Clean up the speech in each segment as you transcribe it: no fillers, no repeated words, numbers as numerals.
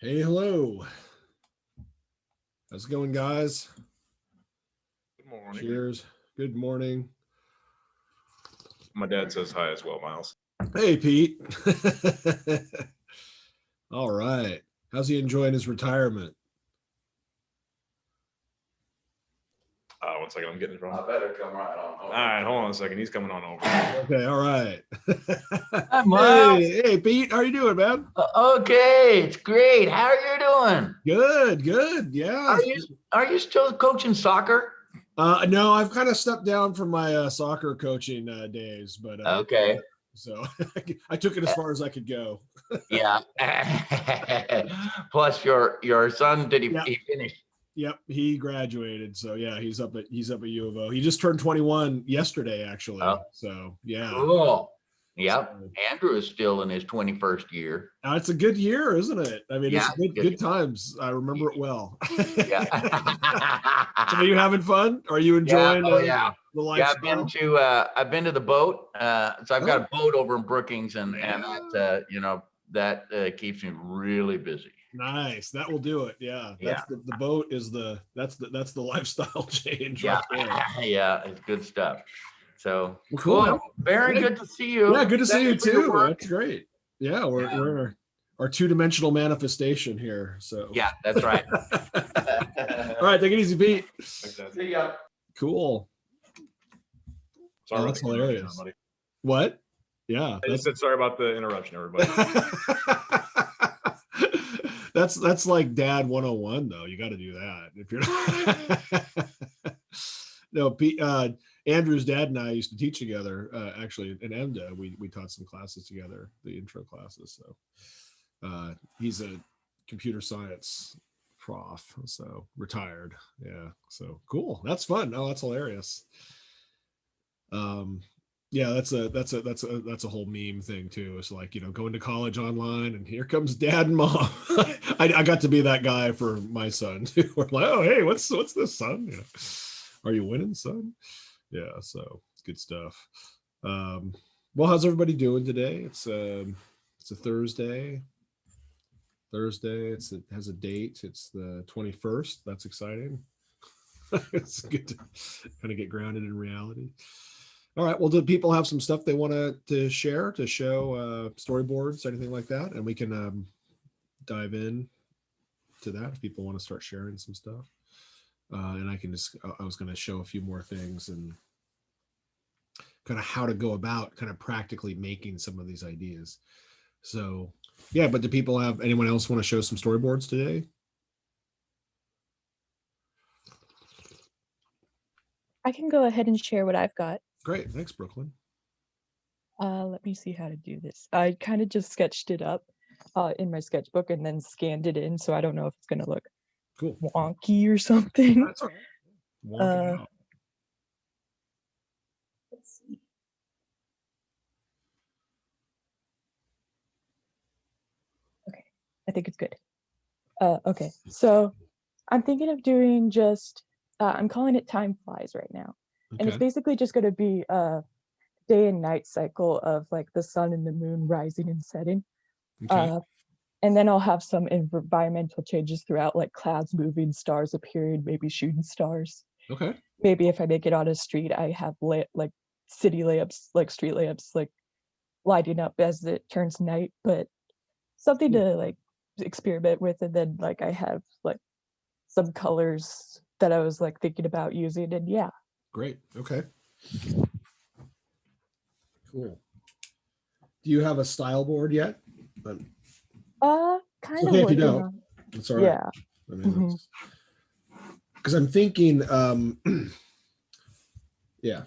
Hey, hello. How's it going, guys? Good morning. Cheers. Good morning. My dad says hi as well, Miles. Hey, Pete. All right. How's he enjoying his retirement? One second, I'm getting it wrong. I better come right on over. All right, hold on a second. He's coming on over. Okay, all right. Hi, Miles. Hey, Pete. How are you doing, man? Okay, it's great. How are you doing? Good, good. Yeah. Are you still coaching soccer? No, I've kind of stepped down from my soccer coaching days, but Okay. so I took it as far as I could go. Yeah. Plus, your son, did Yeah. he finish? Yep, he graduated. So yeah, he's up at U of O. He just turned 21 yesterday, actually. Oh. So yeah. Cool. Yep. So, Andrew is still in his 21st year. it's a good year, isn't it? I mean, Yeah, it's good times. I remember it well. Yeah. So are you having fun? Are you enjoying Yeah. Oh, yeah. the Yeah, lifestyle? I've been to the boat. So I've got Oh. a boat over in Brookings, and Yeah. that keeps me really busy. Nice. That will do it. Yeah. Yeah. The boat is that's the lifestyle change Yeah, right there. yeah, it's good stuff. So Well, cool, man. Very Hey. good to see you. Yeah, good to see you Thanks for your too. work. That's great. Yeah, we're Yeah. we're our two-dimensional manifestation here. So Yeah, that's right. All right, take it easy, Pete. Thanks, Dad. See ya. Cool. Sorry about That's the interruption, hilarious. everybody. What? Yeah, I just said sorry about the interruption, everybody. that's like Dad 101 though. You got to do that if you're no. Pete, Andrew's dad and I used to teach together. Actually, in EMDA, we taught some classes together, the intro classes. So he's a computer science prof, so retired. Yeah, so cool. That's fun. Oh, that's hilarious. Yeah, that's a whole meme thing too. It's like, going to college online and here comes dad and mom. I got to be that guy for my son too. We're like, oh hey, what's this, son? Are you winning, son? Yeah, so good stuff. Well, how's everybody doing today? It's a Thursday. It has a date. It's the 21st. That's exciting. It's good to kind of get grounded in reality. All right. Well, do people have some stuff they want to share, to show, storyboards, anything like that? And we can dive in to that if people want to start sharing some stuff. And I was going to show a few more things and kind of how to go about kind of practically making some of these ideas. So, yeah, but do people have, anyone else want to show some storyboards today? I can go ahead and share what I've got. Great. Thanks, Brooklyn. Let me see how to do this. I kind of just sketched it up in my sketchbook and then scanned it in, so I don't know if it's going to look Cool. wonky or something. That's all right. Let's see. Okay, I think it's good. Okay, so I'm thinking of doing just, I'm calling it Time Flies right now. And it's Okay. basically just going to be a day and night cycle of like the sun and the moon rising and setting. Okay. And then I'll have some environmental changes throughout, like clouds moving, stars appearing, maybe shooting stars. Okay. Maybe if I make it on a street, I have like city lamps, like street lamps, like lighting up as it turns night, but something to like experiment with. And then like I have like some colors that I was like thinking about using, and yeah. Great. Okay. Cool. Do you have a style board yet? Kind of okay if you working don't. on. That's all right. Yeah. I mean, because I'm thinking, yeah.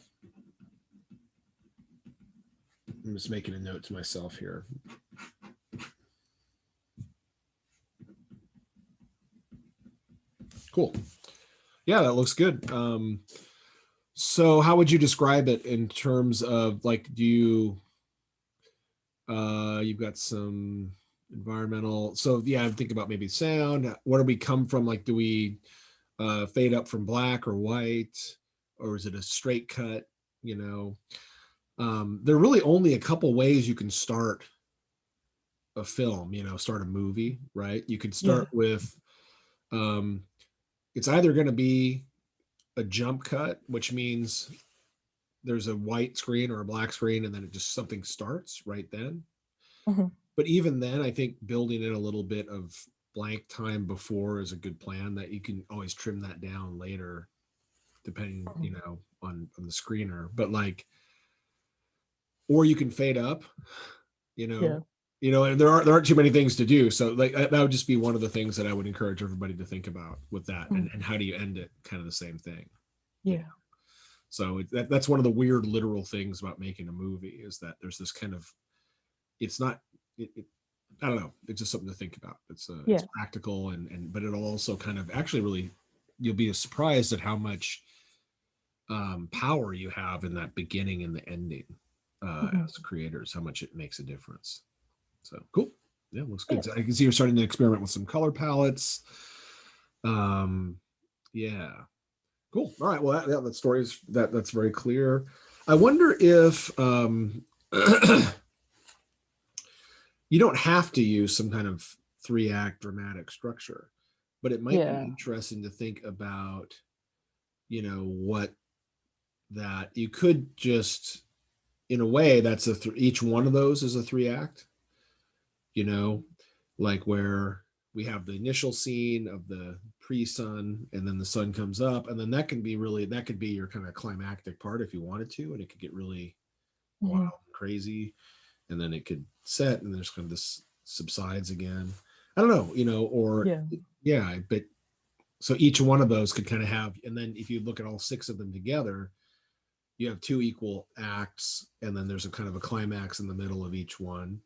I'm just making a note to myself here. Cool. Yeah, that looks good. So how would you describe it in terms of like, do you, you've got some environmental, so yeah, I'm thinking about maybe sound. Where do we come from? Like, do we fade up from black or white, or is it a straight cut? There are really only a couple ways you can start a film, you know, start a movie, right? You could Yeah. start with, it's either going to be a jump cut, which means there's a white screen or a black screen, and then it just something starts right then. Mhm. But even then, I think building in a little bit of blank time before is a good plan, that you can always trim that down later, depending, you know, on the screener. But like, or you can fade up, you Yeah. know, and there aren't too many things to do. So like that would just be one of the things that I would encourage everybody to think about with that. And how do you end it? Kind of the same thing. Yeah. So that's one of the weird literal things about making a movie, is that there's this kind of, it's not, I don't know. It's just something to think about. It's Yeah. practical, but it'll also kind of actually really, you'll be surprised at how much power you have in that beginning and the ending as creators, how much it makes a difference. So cool. Yeah, looks good. Yeah. I can see you're starting to experiment with some color palettes. Yeah, cool. All right. Well, that story is that's very clear. I wonder if you don't have to use some kind of 3-act dramatic structure, but it might be Yeah. interesting to think about, you know, what that you could just, in a way, that's each one of those is a 3-act, you know, like where we have the initial scene of the pre-sun, and then the sun comes up, and then that could be your kind of climactic part if you wanted to, and it could get really wild and crazy, and then it could set, and there's kind of this subsides again. I don't know, you know, or Yeah. but so each one of those could kind of have, and then if you look at all 6 of them together, you have 2 equal acts, and then there's a kind of a climax in the middle of each one,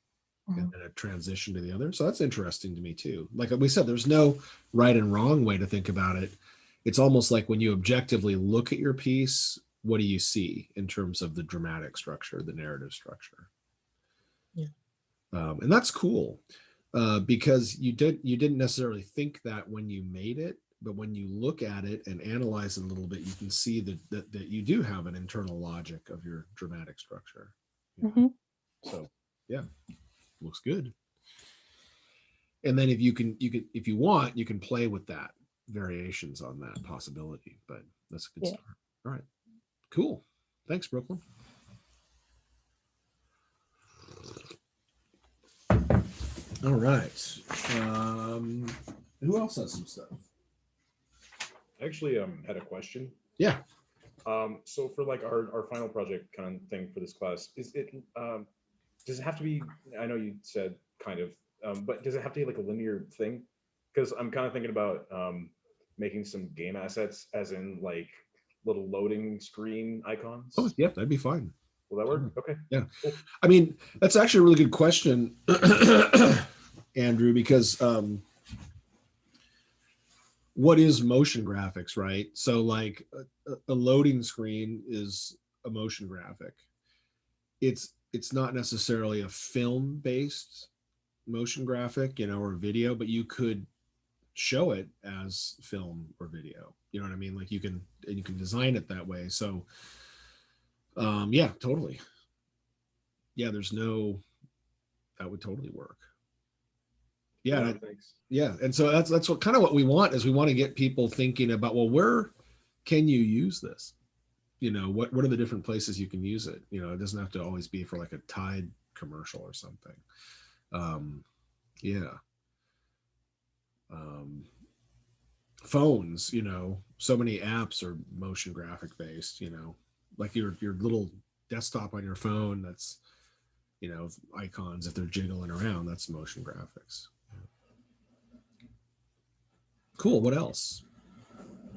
and then a transition to the other. So that's interesting to me too. Like we said, there's no right and wrong way to think about it. It's almost like when you objectively look at your piece, what do you see in terms of the dramatic structure, the narrative structure? Yeah. And that's cool, because you didn't necessarily think that when you made it, but when you look at it and analyze it a little bit, you can see that you do have an internal logic of your dramatic structure. So yeah, looks good. And then if if you want, you can play with that, variations on that possibility. But that's a good start. All right, cool. Thanks, Brooklyn. All right. Who else has some stuff? I actually had a question. Yeah. So for like our final project kind of thing for this class, is it does it have to be, I know you said kind of, but does it have to be like a linear thing? Because I'm kind of thinking about making some game assets, as in like little loading screen icons. Oh, yeah, that'd be fine. Will that work? Okay. Yeah. Cool. I mean, that's actually a really good question, Andrew, because what is motion graphics, right? So like a loading screen is a motion graphic. It's not necessarily a film based motion graphic, you know, or video, but you could show it as film or video. You know what I mean? Like you can design it that way. So yeah, totally. Yeah, that would totally work. Yeah. Thanks. Yeah. And so that's what kind of what we want, is we want to get people thinking about, well, where can you use this? You know, what are the different places you can use it? You know, it doesn't have to always be for like a Tide commercial or something. Yeah. Phones, you know, so many apps are motion graphic based, you know, like your little desktop on your phone, that's, you know, icons, if they're jiggling around, that's motion graphics. Cool. What else?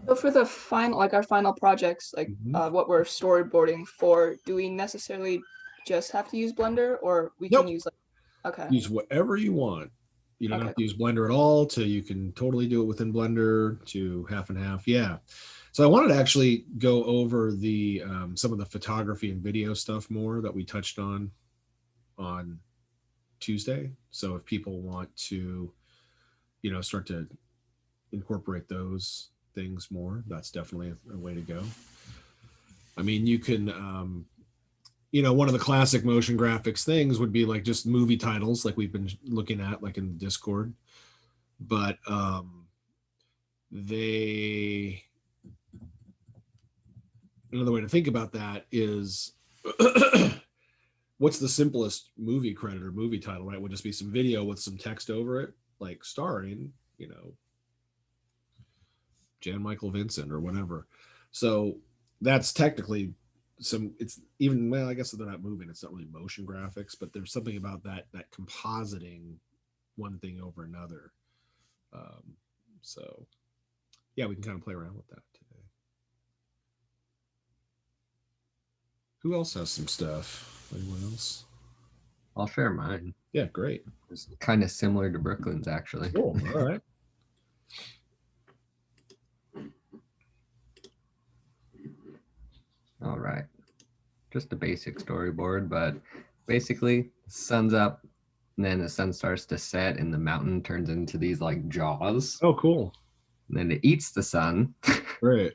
So for the final, like our final projects, like what we're storyboarding for, do we necessarily just have to use Blender, or we Nope. can use like, okay. Use whatever you want. You don't Okay, have to use Blender at all, to you can totally do it within Blender, to half and half. Yeah. So I wanted to actually go over the some of the photography and video stuff more that we touched on Tuesday. So if people want to, you know, start to incorporate those things more, that's definitely a way to go. I mean, you can you know, one of the classic motion graphics things would be like just movie titles, like we've been looking at, like in Discord. But they, another way to think about that is what's the simplest movie credit or movie title, right? Would just be some video with some text over it, like starring, you know, Jan Michael Vincent or whatever. So that's technically some, it's even, well, I guess they're not moving, it's not really motion graphics, but there's something about that compositing one thing over another. So yeah, we can kind of play around with that today. Who else has some stuff? Anyone else? I'll share mine. Yeah, great. It's kind of similar to Brooklyn's, actually. Cool. All right. All right. Just a basic storyboard, but basically, the sun's up, and then the sun starts to set, and the mountain turns into these like jaws. Oh, cool. And then it eats the sun. Great.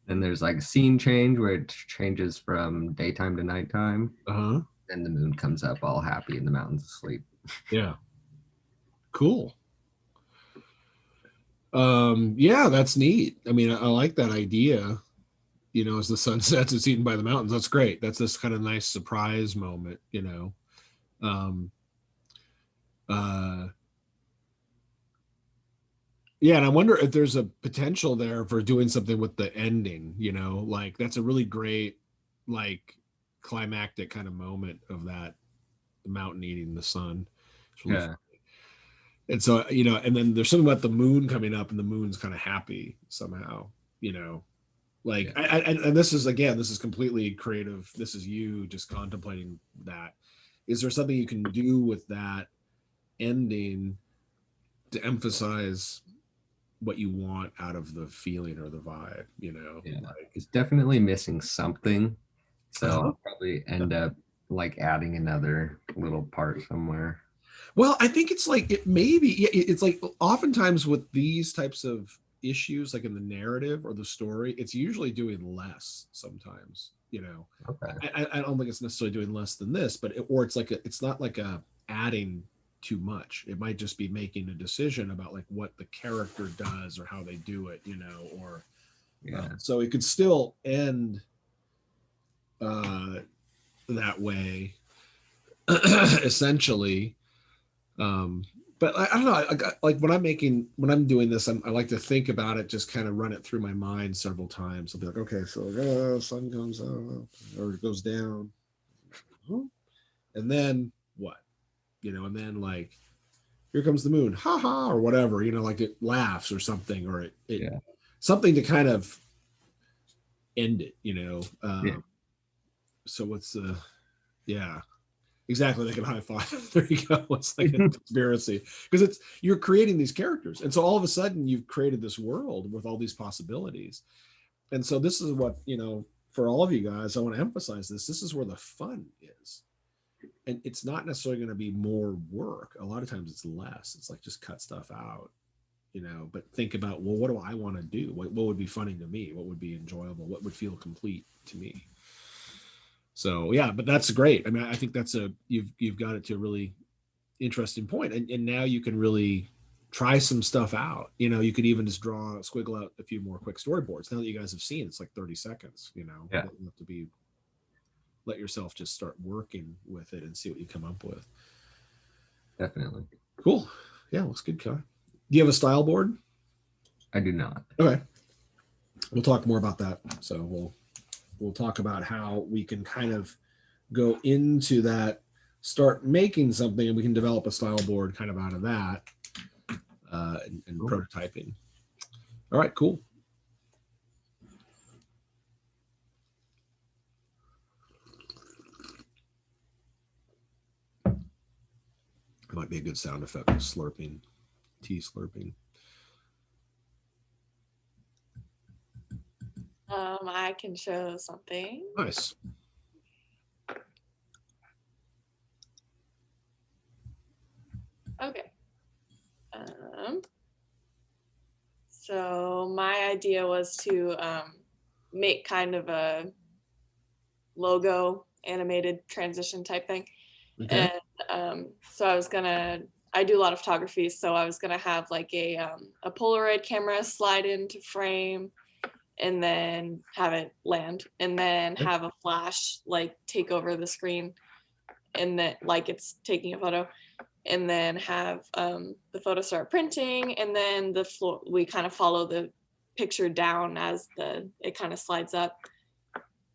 Then there's like a scene change where it changes from daytime to nighttime. Uh-huh. Then the moon comes up all happy and the mountain's asleep. Yeah. Cool. Yeah, that's neat. I mean, I like that idea. You know, as the sun sets, it's eaten by the mountains. That's great. That's this kind of nice surprise moment, you know. Yeah, and I wonder if there's a potential there for doing something with the ending, you know, like that's a really great, like, climactic kind of moment of that, the mountain eating the sun. It's really funny. And so, you know, and then there's something about the moon coming up and the moon's kind of happy somehow, you know, like, and this is, again, this is completely creative. This is you just contemplating that. Is there something you can do with that ending to emphasize what you want out of the feeling or the vibe, you know? Yeah, like, it's definitely missing something. So Uh-huh. I'll probably end up like adding another little part somewhere. Well, I think it's like, it maybe, it's like oftentimes with these types of issues, like in the narrative or the story, it's usually doing less sometimes, you know. Okay. I don't think it's necessarily doing less than this, but or it's like it's not like a adding too much. It might just be making a decision about like what the character does or how they do it, you know, or so it could still end that way essentially. But I don't know, like when I'm doing this, I like to think about it, just kind of run it through my mind several times. I'll be like, okay, so sun comes out or it goes down, and then what, you know, and then like here comes the moon, ha ha, or whatever, you know, like it laughs or something, or it something to kind of end it, you know. So what's exactly, they can high five. There you go. It's like a conspiracy, because you're creating these characters, and so all of a sudden you've created this world with all these possibilities. And so this is what, you know, for all of you guys, I want to emphasize this. This is where the fun is, and it's not necessarily going to be more work. A lot of times it's less. It's like just cut stuff out, you know. But think about, well, what do I want to do? What would be funny to me? What would be enjoyable? What would feel complete to me? So yeah, but that's great. I mean, I think that's you've got it to a really interesting point. And now you can really try some stuff out. You know, you could even just squiggle out a few more quick storyboards. Now that you guys have seen, it's like 30 seconds, you know. Yeah. You have to let yourself just start working with it and see what you come up with. Definitely. Cool. Yeah, looks good, Kai. Do you have a style board? I do not. Okay. We'll talk more about that. So we'll talk about how we can kind of go into that, start making something, and we can develop a style board kind of out of that, and cool. Prototyping. All right, cool. It might be a good sound effect of slurping, tea slurping. I can show something. Nice. Okay. So my idea was to make kind of a logo animated transition type thing. Okay. And so I do a lot of photography, so I was gonna have like a Polaroid camera slide into frame and then have it land, and then Okay. have a flash like take over the screen, and then like it's taking a photo, and then have the photo start printing, and then we kind of follow the picture down as it kind of slides up,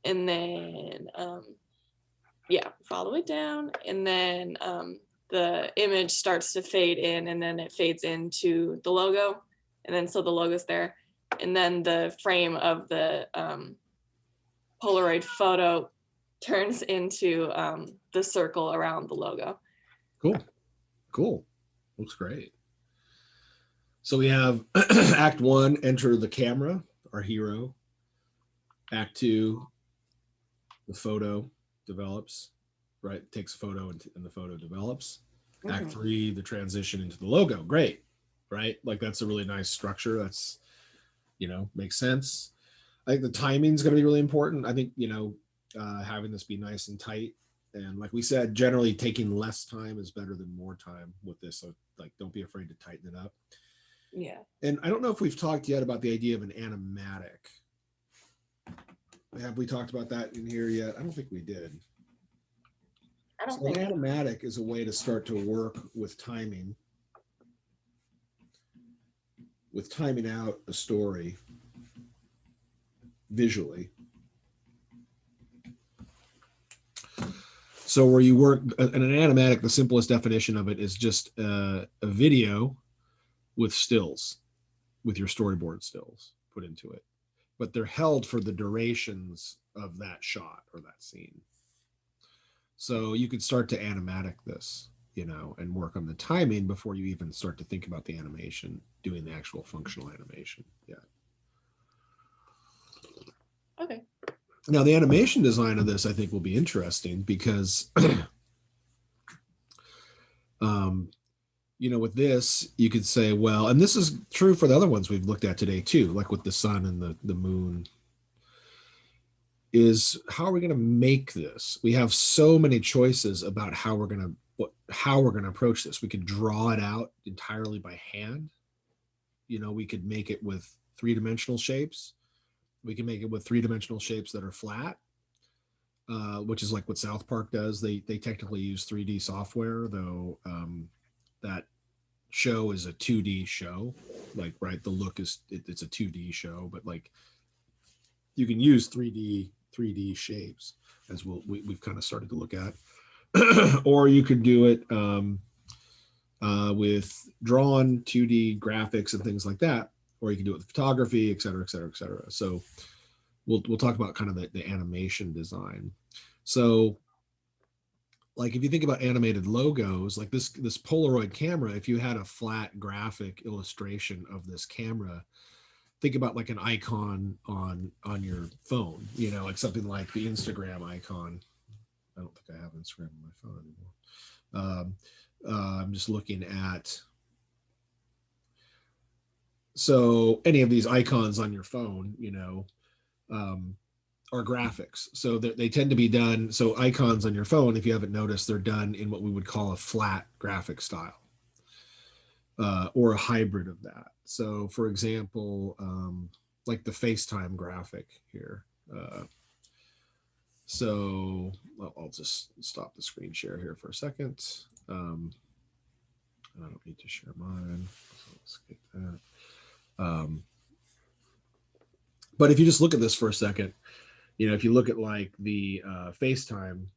and then yeah, follow it down, and then the image starts to fade in, and then it fades into the logo, and then so the logo's there, and then the frame of the Polaroid photo turns into the circle around the logo. Cool. Cool. Looks great. So we have Act 1, enter the camera, our hero. Act 2, the photo develops, right? Takes a photo and the photo develops. Act 3, the transition into the logo. Great, right? Like that's a really nice structure. That's, makes sense. I think the timing is going to be really important. I think, having this be nice and tight. And like we said, generally taking less time is better than more time with this. So like, don't be afraid to tighten it up. Yeah. And I don't know if we've talked yet about the idea of an animatic. Have we talked about that in here yet? I don't think we did. I don't So think an animatic is a way to start to work with timing out a story visually. So where you work in an animatic, the simplest definition of it is just a video with stills, with your storyboard stills put into it, but they're held for the durations of that shot or that scene. So you could start to animatic this, and work on the timing before you even start to think about the animation, doing the actual functional animation. Yeah. Okay. Now the animation design of this, I think, will be interesting because, with this, you could say, well, and this is true for the other ones we've looked at today too, like with the sun and the moon, is how are we going to make this? We have so many choices about how we're going to approach this. We could draw it out entirely by hand. We could make it with three-dimensional shapes. We can make it with three-dimensional shapes that are flat, which is like what South Park does. They technically use 3D software, though that show is a 2D show. Like, right, the look is it's a 2D show, but like you can use 3D shapes, as we've kind of started to look at, or you could do it with drawn 2D graphics and things like that, or you can do it with photography, et cetera, et cetera, et cetera. So we'll talk about kind of the animation design. So like if you think about animated logos, like this Polaroid camera, if you had a flat graphic illustration of this camera, think about like an icon on your phone, like something like the Instagram icon. I don't think I have Instagram on my phone anymore. I'm just looking at, so any of these icons on your phone, are graphics. So they tend to be done. So icons on your phone, if you haven't noticed, they're done in what we would call a flat graphic style, or a hybrid of that. So for example, like the FaceTime graphic here. So I'll just stop the screen share here for a second. I don't need to share mine. So let's get that. But if you just look at this for a second, if you look at like the FaceTime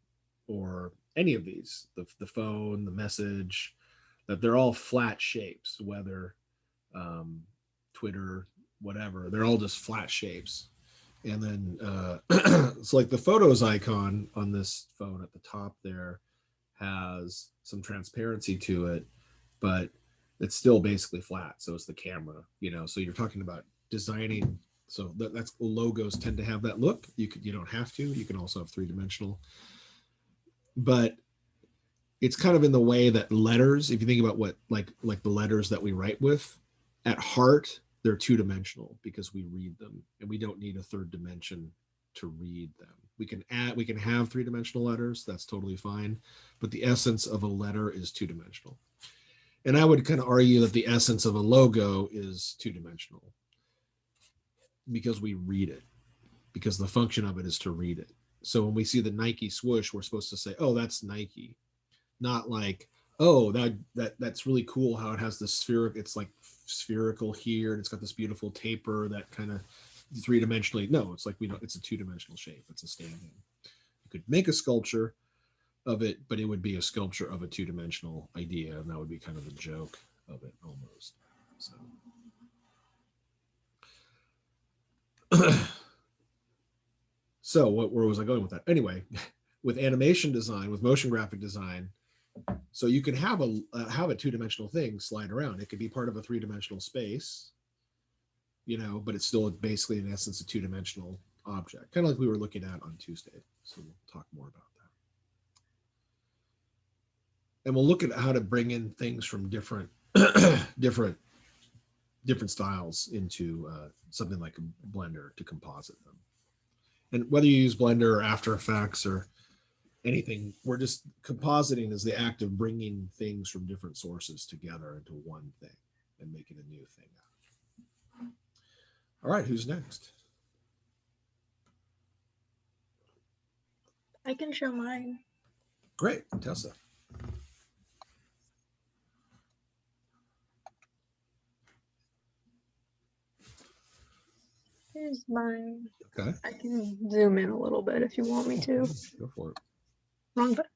or any of these, the phone, the message, that they're all flat shapes, whether Twitter, whatever, they're all just flat shapes. And then it's like the photos icon on this phone at the top there has some transparency to it, but it's still basically flat. So it's the camera, so you're talking about designing. So that's logos tend to have that look. You don't have to. You can also have three-dimensional, but it's kind of in the way that letters, if you think about what like the letters that we write with, at heart they're two-dimensional because we read them, and we don't need a third dimension to read them. We can have three-dimensional letters. That's totally fine. But the essence of a letter is two-dimensional. And I would kind of argue that the essence of a logo is two-dimensional because we read it, because the function of it is to read it. So when we see the Nike swoosh, we're supposed to say, oh, that's Nike. Not like, oh, that's really cool how it has this it's like spherical here, and it's got this beautiful taper that kind of three-dimensionally. No, it's like it's a two-dimensional shape. It's a stand-in. You could make a sculpture of it, but it would be a sculpture of a two-dimensional idea, and that would be kind of the joke of it almost. So where was I going with that? Anyway, with animation design, with motion graphic design, so you can have a two-dimensional thing slide around. It could be part of a three-dimensional space, but it's still basically in essence a two-dimensional object, kind of like we were looking at on Tuesday. So we'll talk more about that. And we'll look at how to bring in things from different styles into something like a Blender to composite them. And whether you use Blender or After Effects or anything, we're just compositing is the act of bringing things from different sources together into one thing and making a new thing out of it. All right, who's next? I can show mine. Great, Tessa. Here's mine. Okay. I can zoom in a little bit if you want me to. Go for it. Wrong button.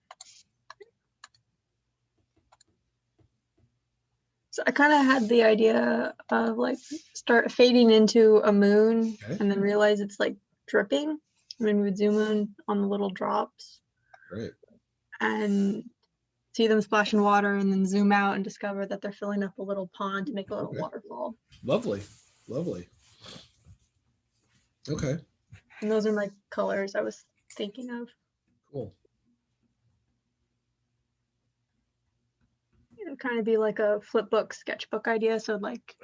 So I kind of had the idea of like start fading into a moon and then realize it's like dripping. And then we would zoom in on the little drops. Great. And see them splash in water and then zoom out and discover that they're filling up a little pond to make a little waterfall. Lovely. Lovely. Okay. And those are my colors I was thinking of. Cool. It would kind of be like a flipbook sketchbook idea. So like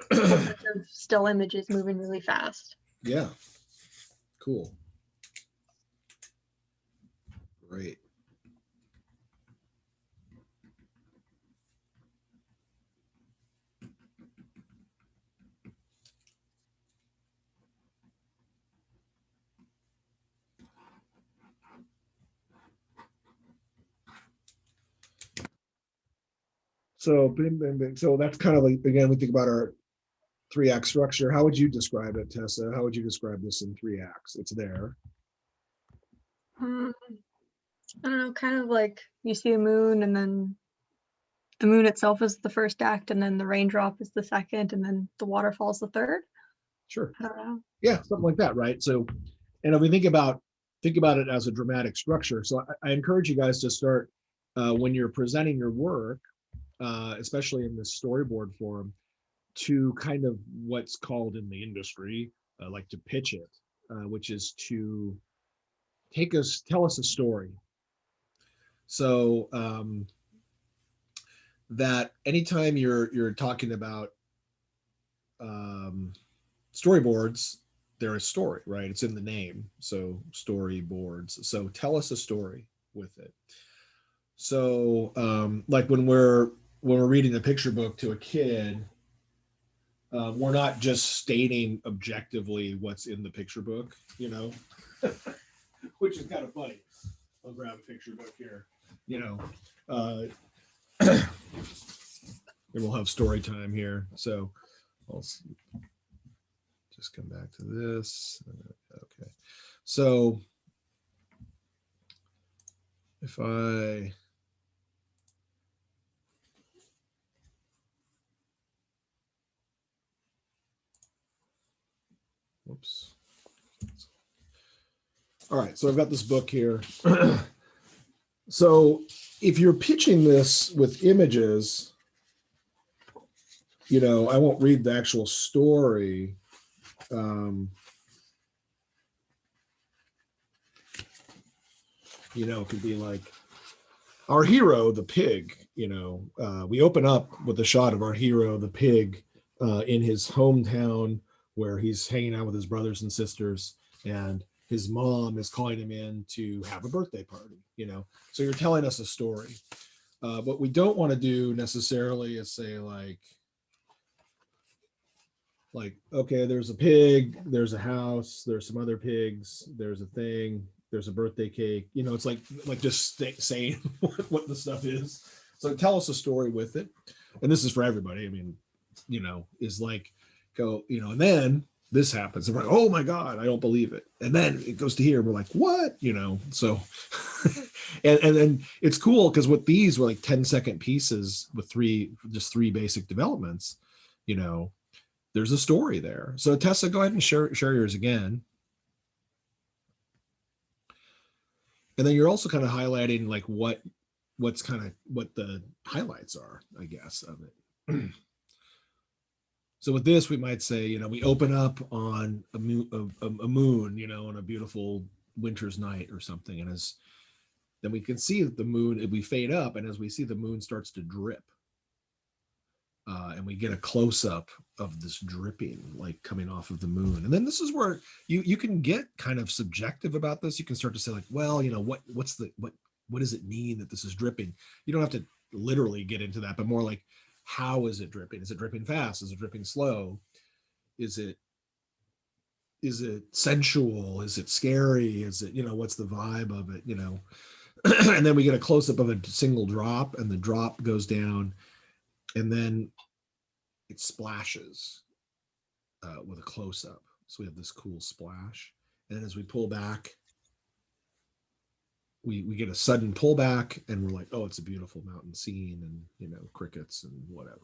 still images moving really fast. Yeah. Cool. Great. So, so that's kind of like, again, we think about our 3-act structure. How would you describe it, Tessa? How would you describe this in 3 acts? It's there. I don't know, kind of like you see a moon and then the moon itself is the first act and then the raindrop is the second and then the waterfall is the third. Sure. I don't know. Yeah, something like that, right? So, and if we think about it as a dramatic structure. So I encourage you guys to start when you're presenting your work, especially in this storyboard form, to kind of what's called in the industry, like to pitch it, which is to tell us a story. So that anytime you're talking about storyboards, there is story, right? It's in the name. So storyboards. So tell us a story with it. So like when we're reading a picture book to a kid, we're not just stating objectively what's in the picture book, which is kind of funny. I'll grab a picture book here, and we'll have story time here. So I'll just come back to this. Okay. So if I whoops. All right, so I've got this book here. So if you're pitching this with images, I won't read the actual story. It could be like our hero, the pig, we open up with a shot of our hero, the pig, in his hometown where he's hanging out with his brothers and sisters, and his mom is calling him in to have a birthday party, you know. So you're telling us a story. What we don't want to do necessarily is say like, okay, there's a pig, there's a house, there's some other pigs, there's a thing, there's a birthday cake. You know, it's like just saying what the stuff is. So tell us a story with it. And this is for everybody. I mean, you know, is like go, you know, and then this happens. And we're like, oh my God, I don't believe it. And then it goes to here. And we're like, what? You know, so and then it's cool because with these were like 10-second pieces with just three basic developments, you know, there's a story there. So Tessa, go ahead and share yours again. And then you're also kind of highlighting like what's kind of what the highlights are, I guess, of it. So with this, we might say, you know, we open up on a moon, you know, on a beautiful winter's night or something. And then we can see the moon, we fade up, and as we see the moon starts to drip. And we get a close-up of this dripping, like coming off of the moon. And then this is where you can get kind of subjective about this. You can start to say like, well, you know, what does it mean that this is dripping? You don't have to literally get into that, but more like, how is it dripping? Is it dripping fast? Is it dripping slow? Is it sensual? Is it scary? Is it, you know, what's the vibe of it, you know? And then we get a close-up of a single drop, and the drop goes down, and then it splashes with a close-up. So we have this cool splash. And then as we pull back, we get a sudden pullback, and we're like, oh, it's a beautiful mountain scene, and, you know, crickets and whatever.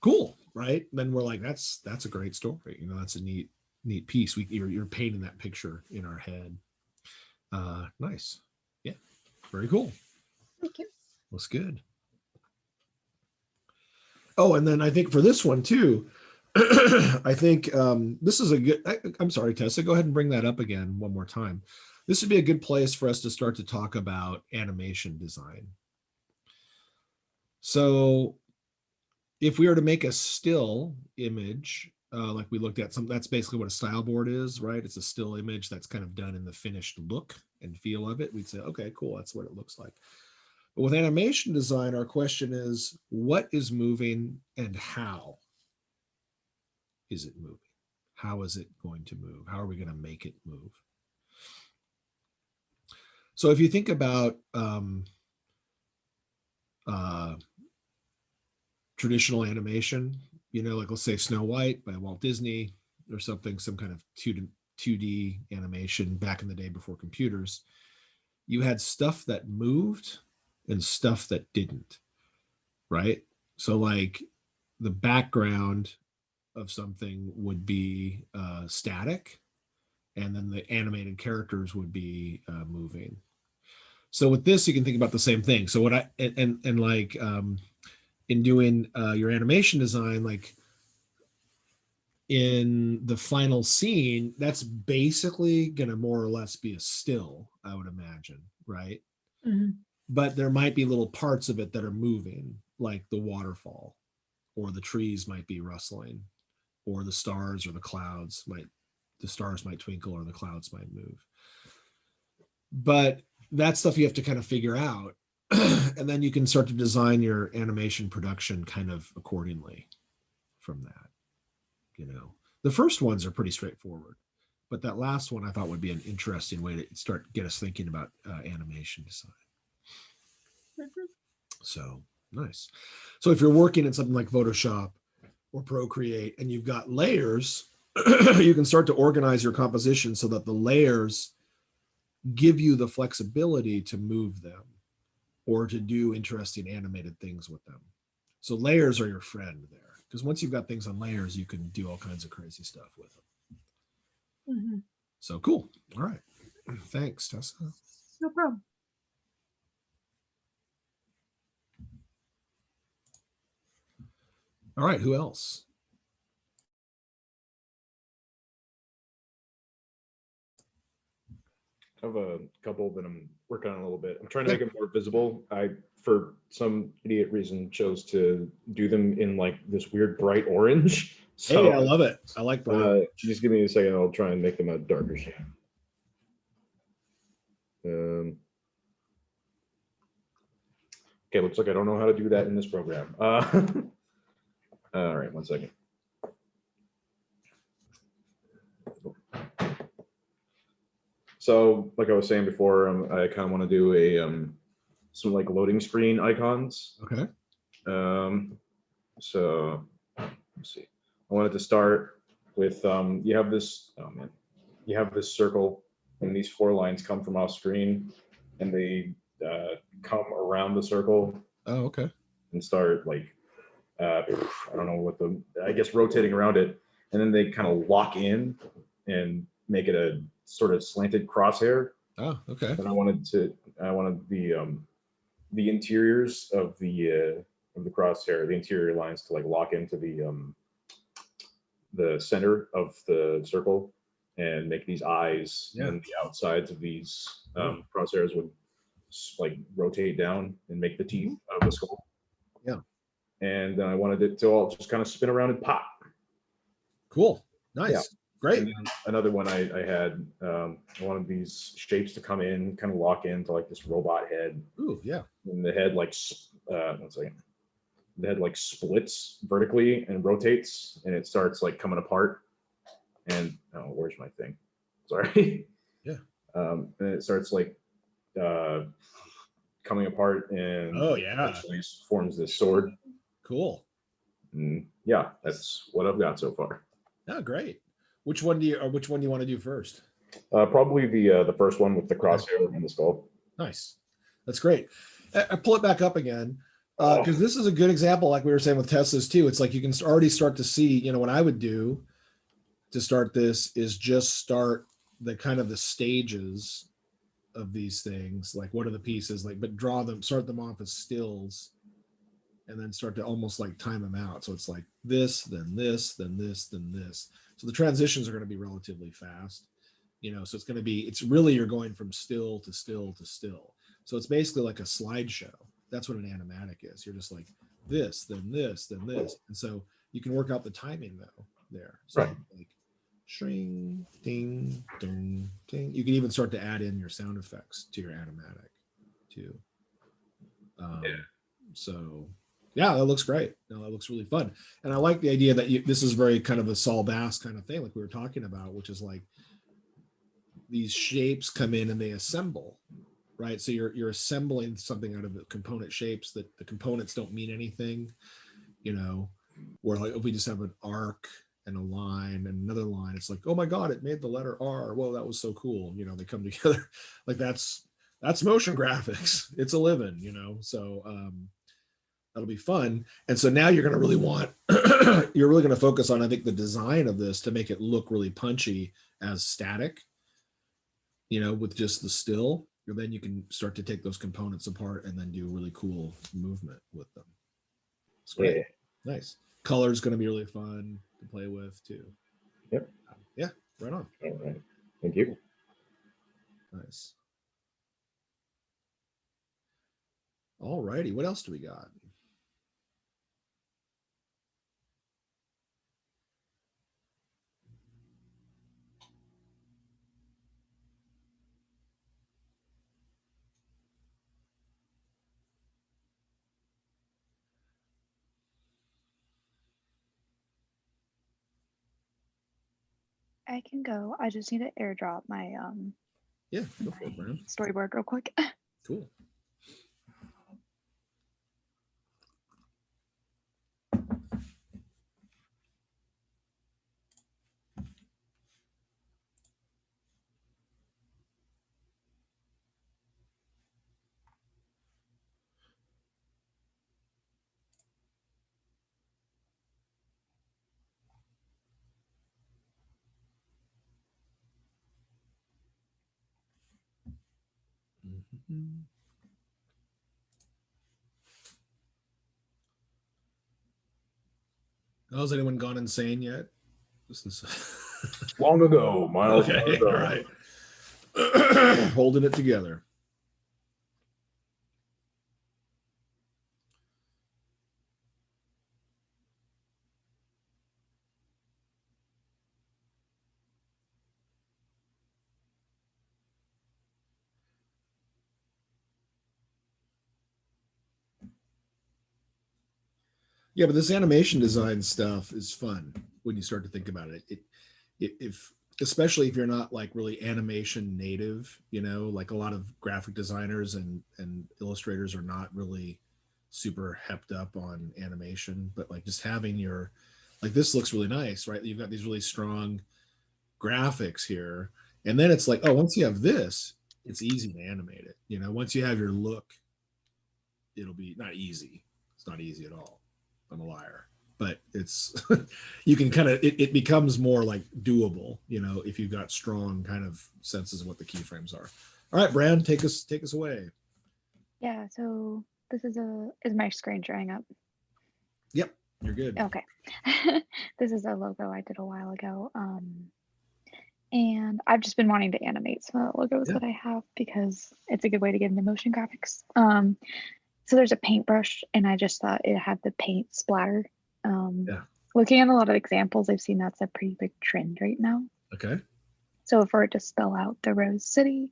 Cool, right? Then we're like, that's a great story. You know, that's a neat piece. You're painting that picture in our head. Nice. Yeah, very cool. Thank you. Looks good. Oh, and then I think for this one too, I think this is a good, I'm sorry, Tessa, go ahead and bring that up again one more time. This would be a good place for us to start to talk about animation design. So if we were to make a still image, like we looked at that's basically what a style board is, right? It's a still image that's kind of done in the finished look and feel of it. We'd say, okay, cool, that's what it looks like. But with animation design, our question is, what is moving and how is it moving? How is it going to move? How are we going to make it move? So if you think about traditional animation, you know, like let's say Snow White by Walt Disney or something, some kind of 2D animation back in the day before computers, you had stuff that moved and stuff that didn't, right? So like the background of something would be static, and then the animated characters would be moving. So with this, you can think about the same thing. So what in doing your animation design, like in the final scene, that's basically going to more or less be a still, I would imagine, right? Mm-hmm. But there might be little parts of it that are moving, like the waterfall, or the trees might be rustling, or the stars or the clouds the stars might twinkle, or the clouds might move. But that's stuff you have to kind of figure out. And then you can start to design your animation production kind of accordingly from that. You know, the first ones are pretty straightforward, but that last one I thought would be an interesting way to get us thinking about animation design. Mm-hmm. So nice. So if you're working in something like Photoshop or Procreate and you've got layers, you can start to organize your composition so that the layers give you the flexibility to move them or to do interesting animated things with them. So layers are your friend there, because once you've got things on layers, you can do all kinds of crazy stuff with them. Mm-hmm. So cool. All right. Thanks, Tessa. No problem. All right. Who else? I have a couple that I'm working on a little bit. I'm trying to make it more visible. I, for some idiot reason, chose to do them in like this weird bright orange. So hey, I love it. I like bright. Just give me a second. I'll try and make them a darker shade. Okay, looks like I don't know how to do that in this program. All right, 1 second. So, like I was saying before, I kind of want to do a some like loading screen icons. Okay. So let's see. I wanted to start with you have this. Oh man, you have this circle, and these 4 lines come from off screen, and they come around the circle Oh, okay. and start like I don't know what I guess rotating around it, and then they kind of lock in and make it a sort of slanted crosshair. Oh, okay. And I wanted the interiors of the crosshair, the interior lines to like lock into the center of the circle and make these eyes, Yeah. and the outsides of these crosshairs would like rotate down and make the teeth of the skull. Yeah. And I wanted it to all just kind of spin around and pop. Cool. Nice. Yeah. Great. And then another one I had, I wanted these shapes to come in, kind of lock into like this robot head. Ooh, yeah. And the head like, 1 second. The head like splits vertically and rotates, and it starts like coming apart. And oh, where's my thing? Sorry. Yeah. And it starts like coming apart, and Oh, yeah. eventually forms this sword. Cool. And yeah, that's what I've got so far. Oh, great. Which one do you want to do first? Probably the first one with the crosshair and the skull. Nice. That's great. I pull it back up again because this is a good example, like we were saying with Teslas too. It's like you can already start to see, you know, what I would do to start this is just start the kind of the stages of these things. Like what are the pieces like, but start them off as stills and then start to almost like time them out. So it's like this, then this, then this, then this. So the transitions are going to be relatively fast, you know, so it's really, you're going from still to still to still. So it's basically like a slideshow. That's what an animatic is. You're just like this, then this, then this. And so you can work out the timing though there. So right. Like shring, ding, ding, ding. You can even start to add in your sound effects to your animatic too. Yeah. So yeah, that looks great. No, that looks really fun. And I like the idea that this is very kind of a Saul Bass kind of thing, like we were talking about, which is like these shapes come in and they assemble, right? So you're assembling something out of the component shapes that the components don't mean anything, you know, where like if we just have an arc and a line and another line, it's like, oh my God, it made the letter R. Whoa, that was so cool. You know, they come together. Like that's motion graphics. It's a living, you know, so that'll be fun. And so now you're going to really want, you're really going to focus on, I think, the design of this to make it look really punchy as static, you know, with just the still. And then you can start to take those components apart and then do really cool movement with them. It's great. Yeah. Nice. Color's going to be really fun to play with too. Yep. Yeah, right on. All right. Thank you. Nice. All righty. What else do we got? I can go. I just need to airdrop my Yeah, go for it, man. storyboard real quick. Cool. Mm-hmm. Oh, has anyone gone insane yet? This is long ago, Miles. Okay, ago. all right. Holding it together. Yeah, but this animation design stuff is fun when you start to think about it. If especially if you're not like really animation native, you know, like a lot of graphic designers and illustrators are not really super hepped up on animation, but like just having your like this looks really nice, right? You've got these really strong graphics here. And then it's like, oh, once you have this, it's easy to animate it. You know, once you have your look, it'll be not easy. It's not easy at all. I'm a liar, but it's you can kind of it becomes more like doable, you know, if you've got strong kind of senses of what the keyframes are. All right, Brand, take us away. Yeah, so this is my screen showing up? Yep, you're good. Okay. This is a logo I did a while ago. And I've just been wanting to animate some of the logos that I have because it's a good way to get into motion graphics. So there's a paintbrush, and I just thought it had the paint splatter. Looking at a lot of examples, I've seen that's a pretty big trend right now. Okay. So for it to spell out the Rose City,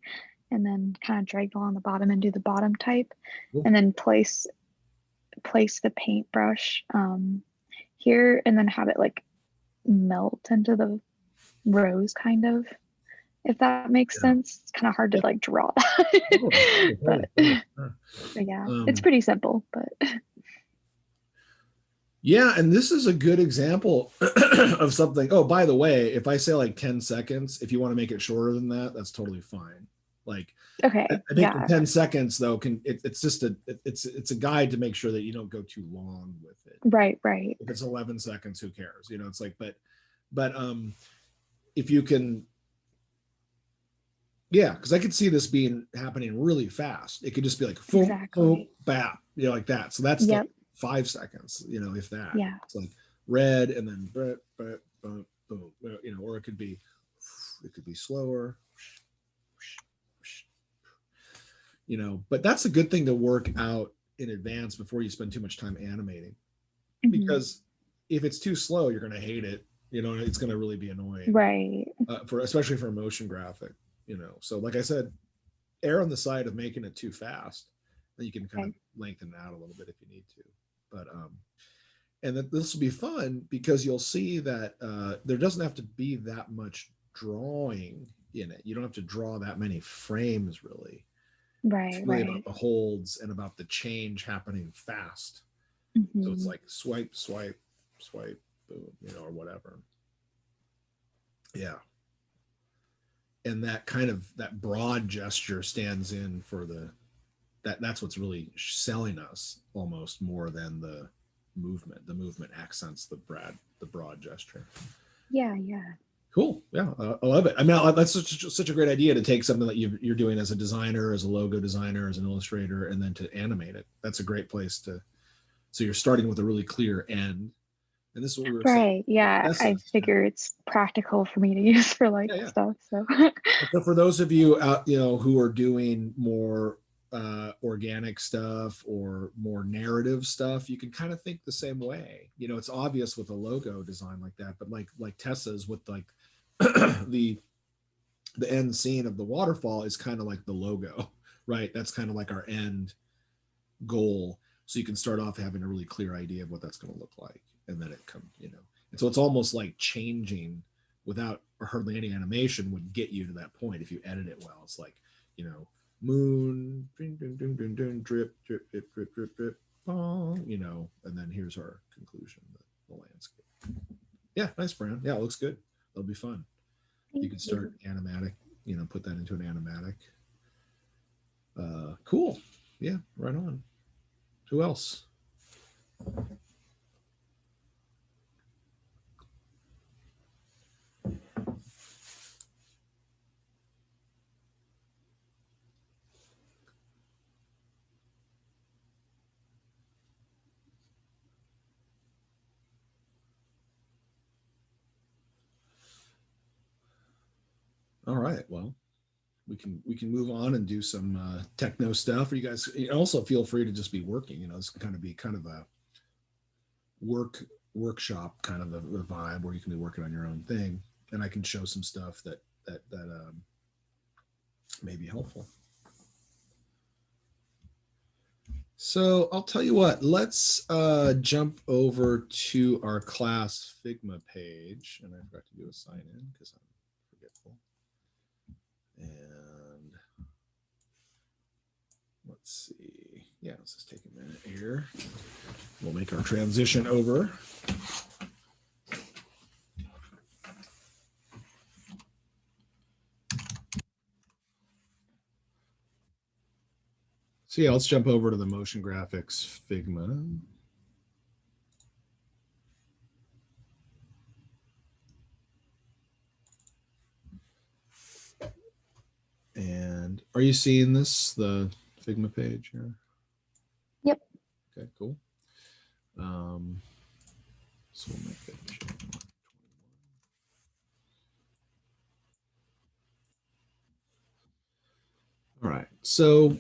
and then kind of drag along the bottom and do the bottom type, and then place the paintbrush here, and then have it like melt into the rose, kind of. If that makes sense. It's kind of hard to like draw that. But yeah, it's pretty simple, but yeah, and this is a good example of something. Oh, by the way, if I say like 10 seconds, if you want to make it shorter than that, that's totally fine. Like, okay, I think the 10 seconds though it's just it's a guide to make sure that you don't go too long with it. Right. If it's 11 seconds, who cares? You know, it's like, but if you can, yeah, because I could see this happening really fast. It could just be like boom, bap, you know, like that. So that's like 5 seconds, you know, if that. Yeah. It's like red and then boom, you know, or it could be slower, you know, but that's a good thing to work out in advance before you spend too much time animating. Because if it's too slow, you're going to hate it. You know, it's going to really be annoying. Right. Especially for a motion graphic, you know. So like I said, err on the side of making it too fast. Then you can kind of lengthen it out a little bit if you need to. But and this will be fun because you'll see that there doesn't have to be that much drawing in it. You don't have to draw that many frames really. Right. It's really about the holds and about the change happening fast. So it's like swipe, boom, you know, or whatever. Yeah. And that kind of that broad gesture stands in for that's what's really selling us almost more than the movement. The movement accents the broad gesture. Yeah. Cool. Yeah, I love it. I mean, that's such a great idea to take something that you're doing as a designer, as a logo designer, as an illustrator, and then to animate it. That's a great place to. So you're starting with a really clear end, and this is what we were saying. Yeah, I figure it's practical for me to use for like stuff. So. So for those of you out, you know, who are doing more organic stuff or more narrative stuff, you can kind of think the same way. You know, it's obvious with a logo design like that, but like Tessa's with like the end scene of the waterfall is kind of like the logo, right? That's kind of like our end goal. So you can start off having a really clear idea of what that's going to look like, and then it comes, you know. And so it's almost like changing without hardly any animation would get you to that point if you edit it well. It's like, you know, moon, ding, ding, ding, ding, ding, drip, drip, drip, drip, drip, drip, bong, you know, and then here's our conclusion, the landscape. Yeah, nice, Brand. Yeah, it looks good. That'll be fun. You can start animatic, you know, put that into an animatic. Cool. Yeah, right on. Who else? All right. Well, we can move on and do some techno stuff. Or you guys also feel free to just be working. You know, this can kind of be kind of a workshop kind of a vibe where you can be working on your own thing, and I can show some stuff that may be helpful. So I'll tell you what, let's jump over to our class Figma page. And I forgot to do a sign in because I'm forgetful. And let's see. Yeah, let's just take a minute here. We'll make our transition over. So yeah, let's jump over to the Motion Graphics Figma. And are you seeing this, the Figma page here? Yep. Okay, cool. So we'll make that show 21. All right, so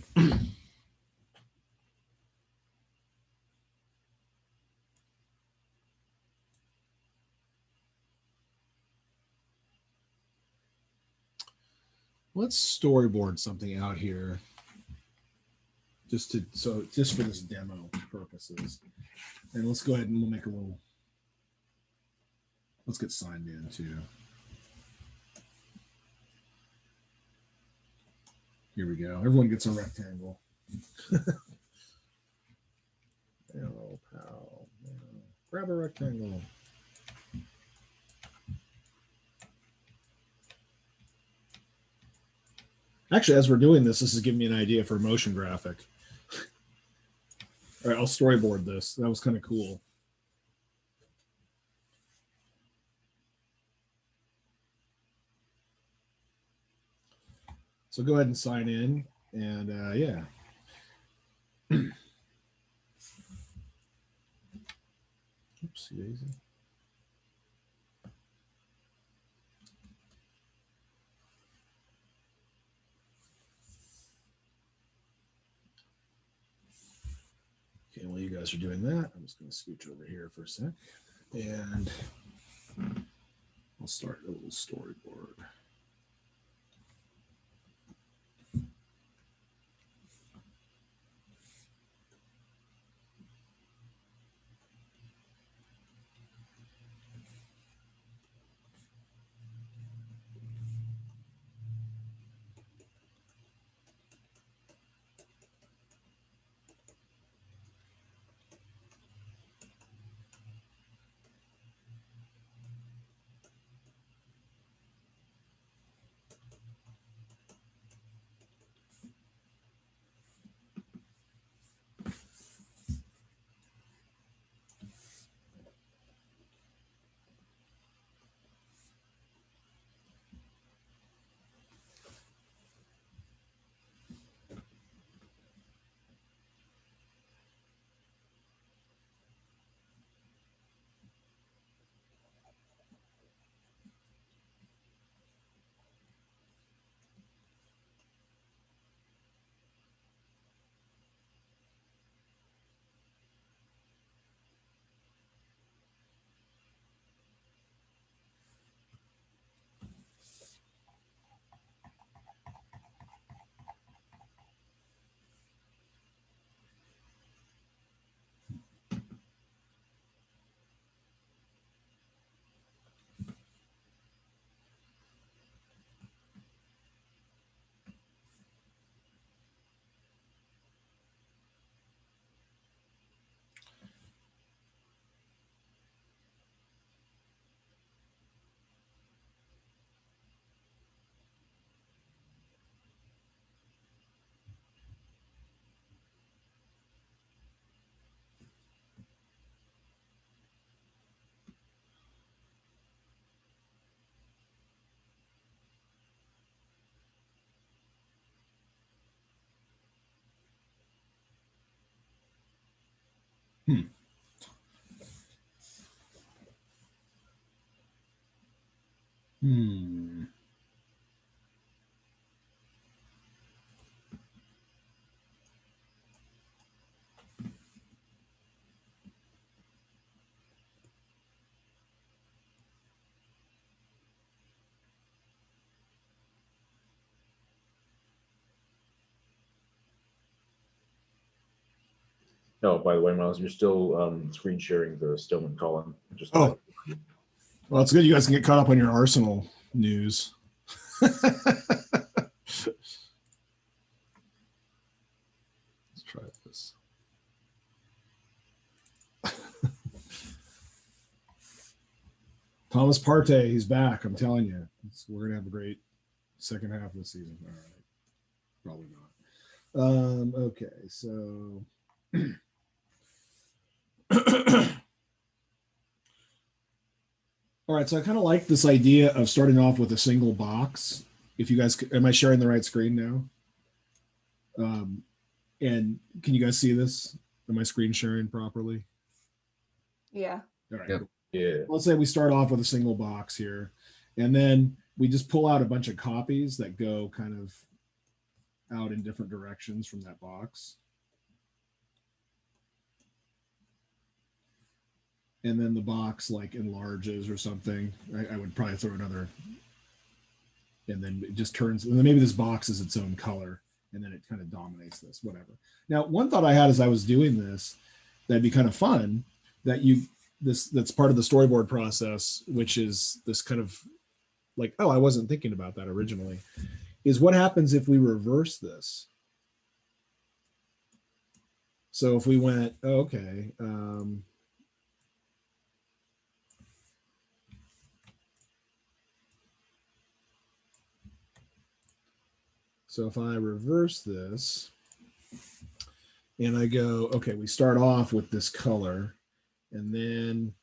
let's storyboard something out here just for this demo purposes. And let's go ahead and we'll make a little, let's get signed in too. Here we go. Everyone gets a rectangle. Oh, pal. Grab a rectangle. Actually, as we're doing this is giving me an idea for a motion graphic. All right, I'll storyboard this. That was kind of cool. So go ahead and sign in, and yeah. Oopsie daisy. Okay, while you guys are doing that, I'm just going to scooch over here for a sec, and I'll start a little storyboard. Hmm. Oh, by the way, Miles, you're still screen sharing the Stillman column. Just Oh, well, it's good you guys can get caught up on your Arsenal news. Let's try this. Thomas Partey, he's back. I'm telling you, we're gonna have a great second half of the season. All right, probably not. Okay, so all right, so I kind of like this idea of starting off with a single box. If you guys, am I sharing the right screen now? And can you guys see this? Am I screen sharing properly? Yeah. All right. Yep. yeah. Let's say we start off with a single box here, and then we just pull out a bunch of copies that go kind of out in different directions from that box. And then the box like enlarges or something. I would probably throw another, and then it just turns, and then maybe this box is its own color, and then it kind of dominates this, whatever. Now, one thought I had as I was doing this, that'd be kind of fun, that that's part of the storyboard process, which is this kind of like, oh, I wasn't thinking about that originally, is what happens if we reverse this? So if we went, oh, okay, so if I reverse this and I go, okay, we start off with this color, and then,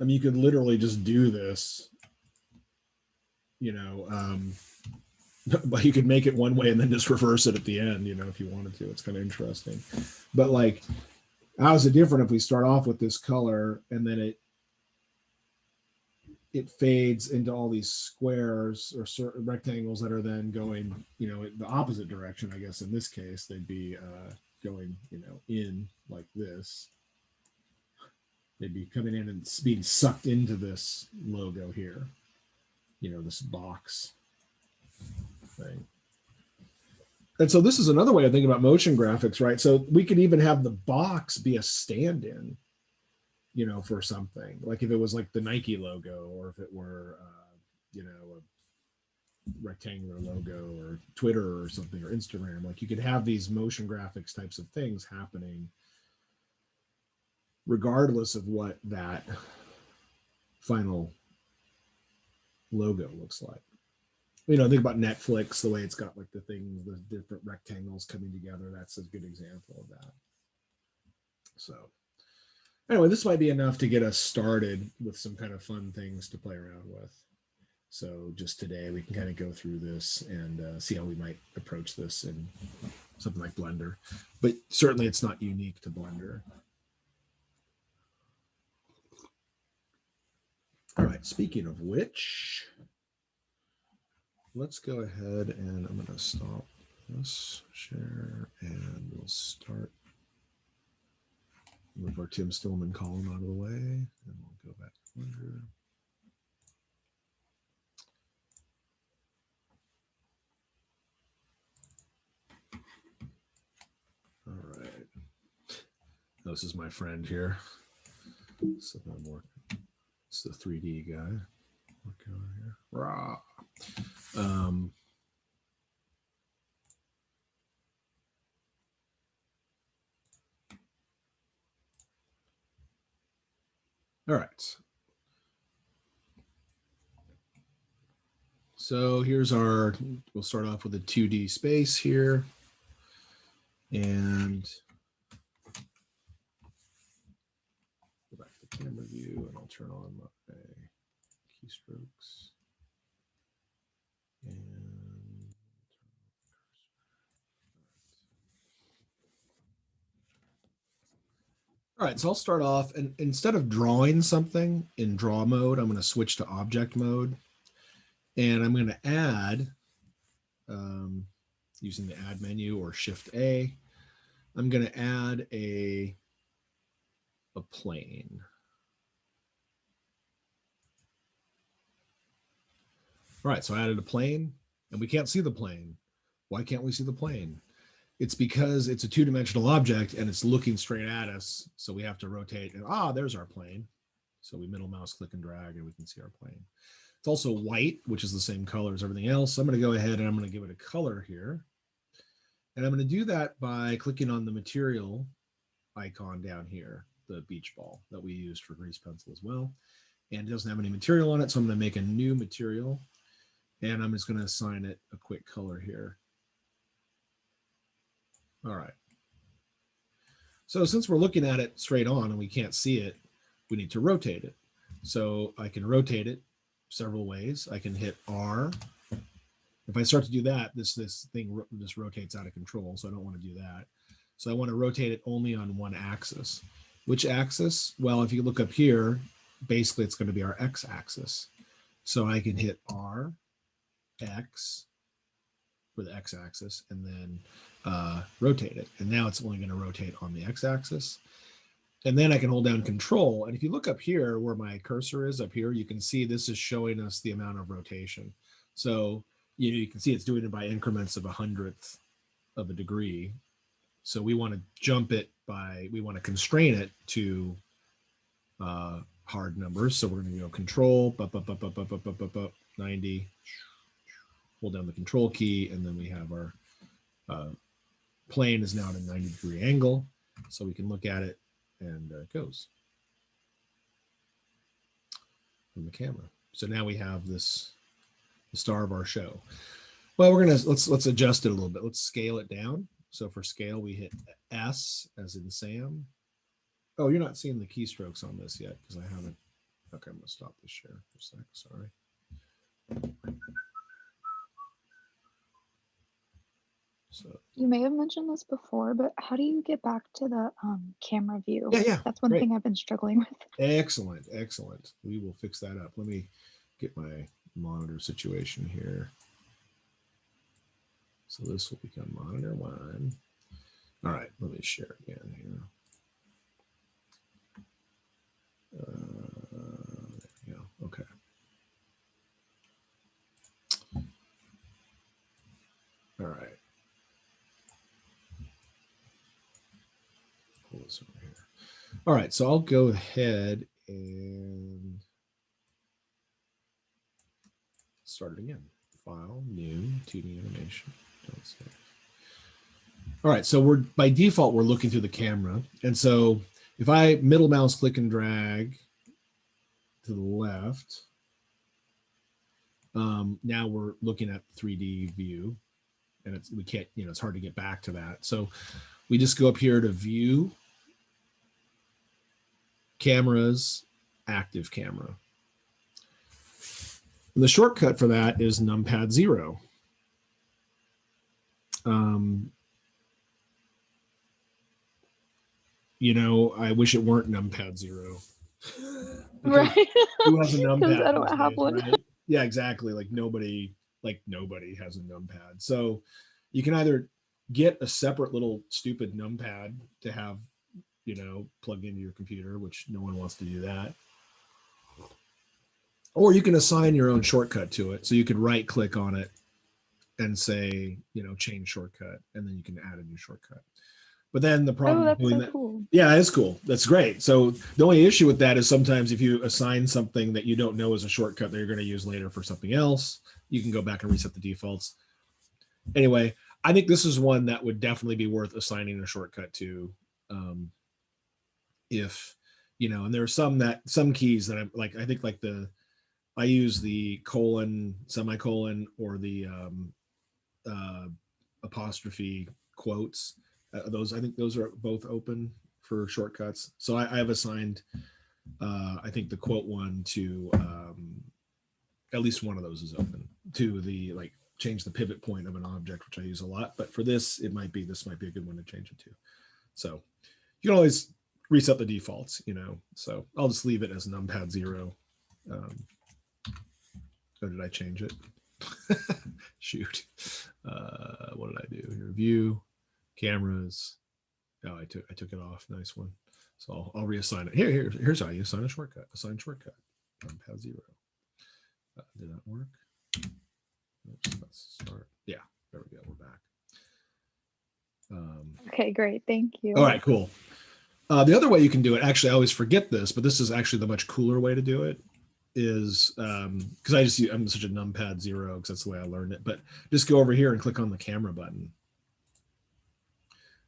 I mean, you could literally just do this, you know, but you could make it one way and then just reverse it at the end, you know, if you wanted to. It's kind of interesting. But like, how is it different if we start off with this color and then it fades into all these squares or certain rectangles that are then going, you know, the opposite direction? I guess in this case they'd be going, you know, in like this. They'd be coming in and being sucked into this logo here, you know, this box thing. And so this is another way of thinking about motion graphics, right? So we could even have the box be a stand-in, you know, for something. Like if it was like the Nike logo, or if it were, you know, a rectangular logo, or Twitter or something, or Instagram. Like you could have these motion graphics types of things happening regardless of what that final logo looks like. You know, think about Netflix, the way it's got like the things, the different rectangles coming together. That's a good example of that. So anyway, this might be enough to get us started with some kind of fun things to play around with. So just today we can kind of go through this and see how we might approach this in something like Blender. But certainly it's not unique to Blender. All right, speaking of which, let's go ahead and I'm going to stop this share and we'll start. Move our Tim Stillman column out of the way and we'll go back to Blender. All right. This is my friend here. So I'm working. It's the 3D guy. Working on here. Rah. All right. So here's our, we'll start off with a 2D space here. And go back to the camera view and I'll turn on my keystrokes. And all right, so I'll start off, and instead of drawing something in draw mode, I'm going to switch to object mode. And I'm going to add, using the add menu or Shift A, I'm going to add a plane. All right, so I added a plane, and we can't see the plane. Why can't we see the plane? it's because it's a two-dimensional object and it's looking straight at us. So we have to rotate and there's our plane. So we middle mouse click and drag and we can see our plane. It's also white, which is the same color as everything else. So I'm going to go ahead and I'm going to give it a color here. And I'm going to do that by clicking on the material icon down here, the beach ball that we used for grease pencil as well. And it doesn't have any material on it. So I'm going to make a new material and I'm just going to assign it a quick color here. All right. So since we're looking at it straight on and we can't see it, we need to rotate it. So I can rotate it several ways. I can hit R. If I start to do that, this thing just rotates out of control. So I don't want to do that. So I want to rotate it only on one axis. Which axis? Well, if you look up here, basically it's going to be our X axis. So I can hit R, X for the X axis, and then rotate it. And now it's only going to rotate on the X axis. And then I can hold down Control. And if you look up here where my cursor is up here, you can see this is showing us the amount of rotation. So you can see it's doing it by increments of 100th of a degree. So we want to jump it by, we want to constrain it to hard numbers. So we're going to go Control, 90, hold down the Control key, and then we have our plane is now at a 90-degree angle. So we can look at it and it goes from the camera. So now we have this, the star of our show. Well, we're gonna let's adjust it a little bit. Let's scale it down. So for scale, we hit S as in Sam. Oh, you're not seeing the keystrokes on this yet because I haven't. Okay, I'm gonna stop the share for a sec. Sorry. So You may have mentioned this before, but how do you get back to the camera view? yeah, That's one great. thing I've been struggling with. Excellent, excellent. We will fix that up. Let me get my monitor situation here. So this will become monitor 1. All right, let me share again here. There we go. Okay. All right. Pull this over here. All right, so I'll go ahead and start it again. File, new, 2D animation. Don't save. All right, so we're by default, we're looking through the camera. And so if I middle mouse click and drag to the left, now we're looking at 3D view, and we can't, it's hard to get back to that. So we just go up here to view, cameras, active camera. And the shortcut for that is numpad 0. I wish it weren't numpad 0. Right. Who has a numpad? I don't these have days, one. right? Yeah, exactly. Like nobody has a numpad. So you can either get a separate little stupid numpad to have, plugged into your computer, which no one wants to do that. Or you can assign your own shortcut to it. So you could right click on it and say, change shortcut, and then you can add a new shortcut. But then the problem that's doing so that, cool. yeah, it's cool. That's great. So the only issue with that is sometimes if you assign something that you don't know is a shortcut that you're going to use later for something else, you can go back and reset the defaults. Anyway, I think this is one that would definitely be worth assigning a shortcut to. If, and there are some keys that I'm like, I think like I use the colon, semicolon, or the apostrophe quotes. I think those are both open for shortcuts. So I have assigned, I think the quote one to, at least one of those is open to the, change the pivot point of an object, which I use a lot. But for this, this might be a good one to change it to. So you can always reset the defaults, so I'll just leave it as numpad 0. So did I change it? Shoot. What did I do here? View, cameras. Oh, I took it off. Nice one. So I'll reassign it. Here's how you assign a shortcut. Assign shortcut. Numpad 0. Did that work? Oops, let's start. Yeah, there we go. We're back. Okay, great. Thank you. All right, cool. The other way you can do it, actually, I always forget this, but this is actually the much cooler way to do it, is because I'm such a numpad 0 because that's the way I learned it. But just go over here and click on the camera button.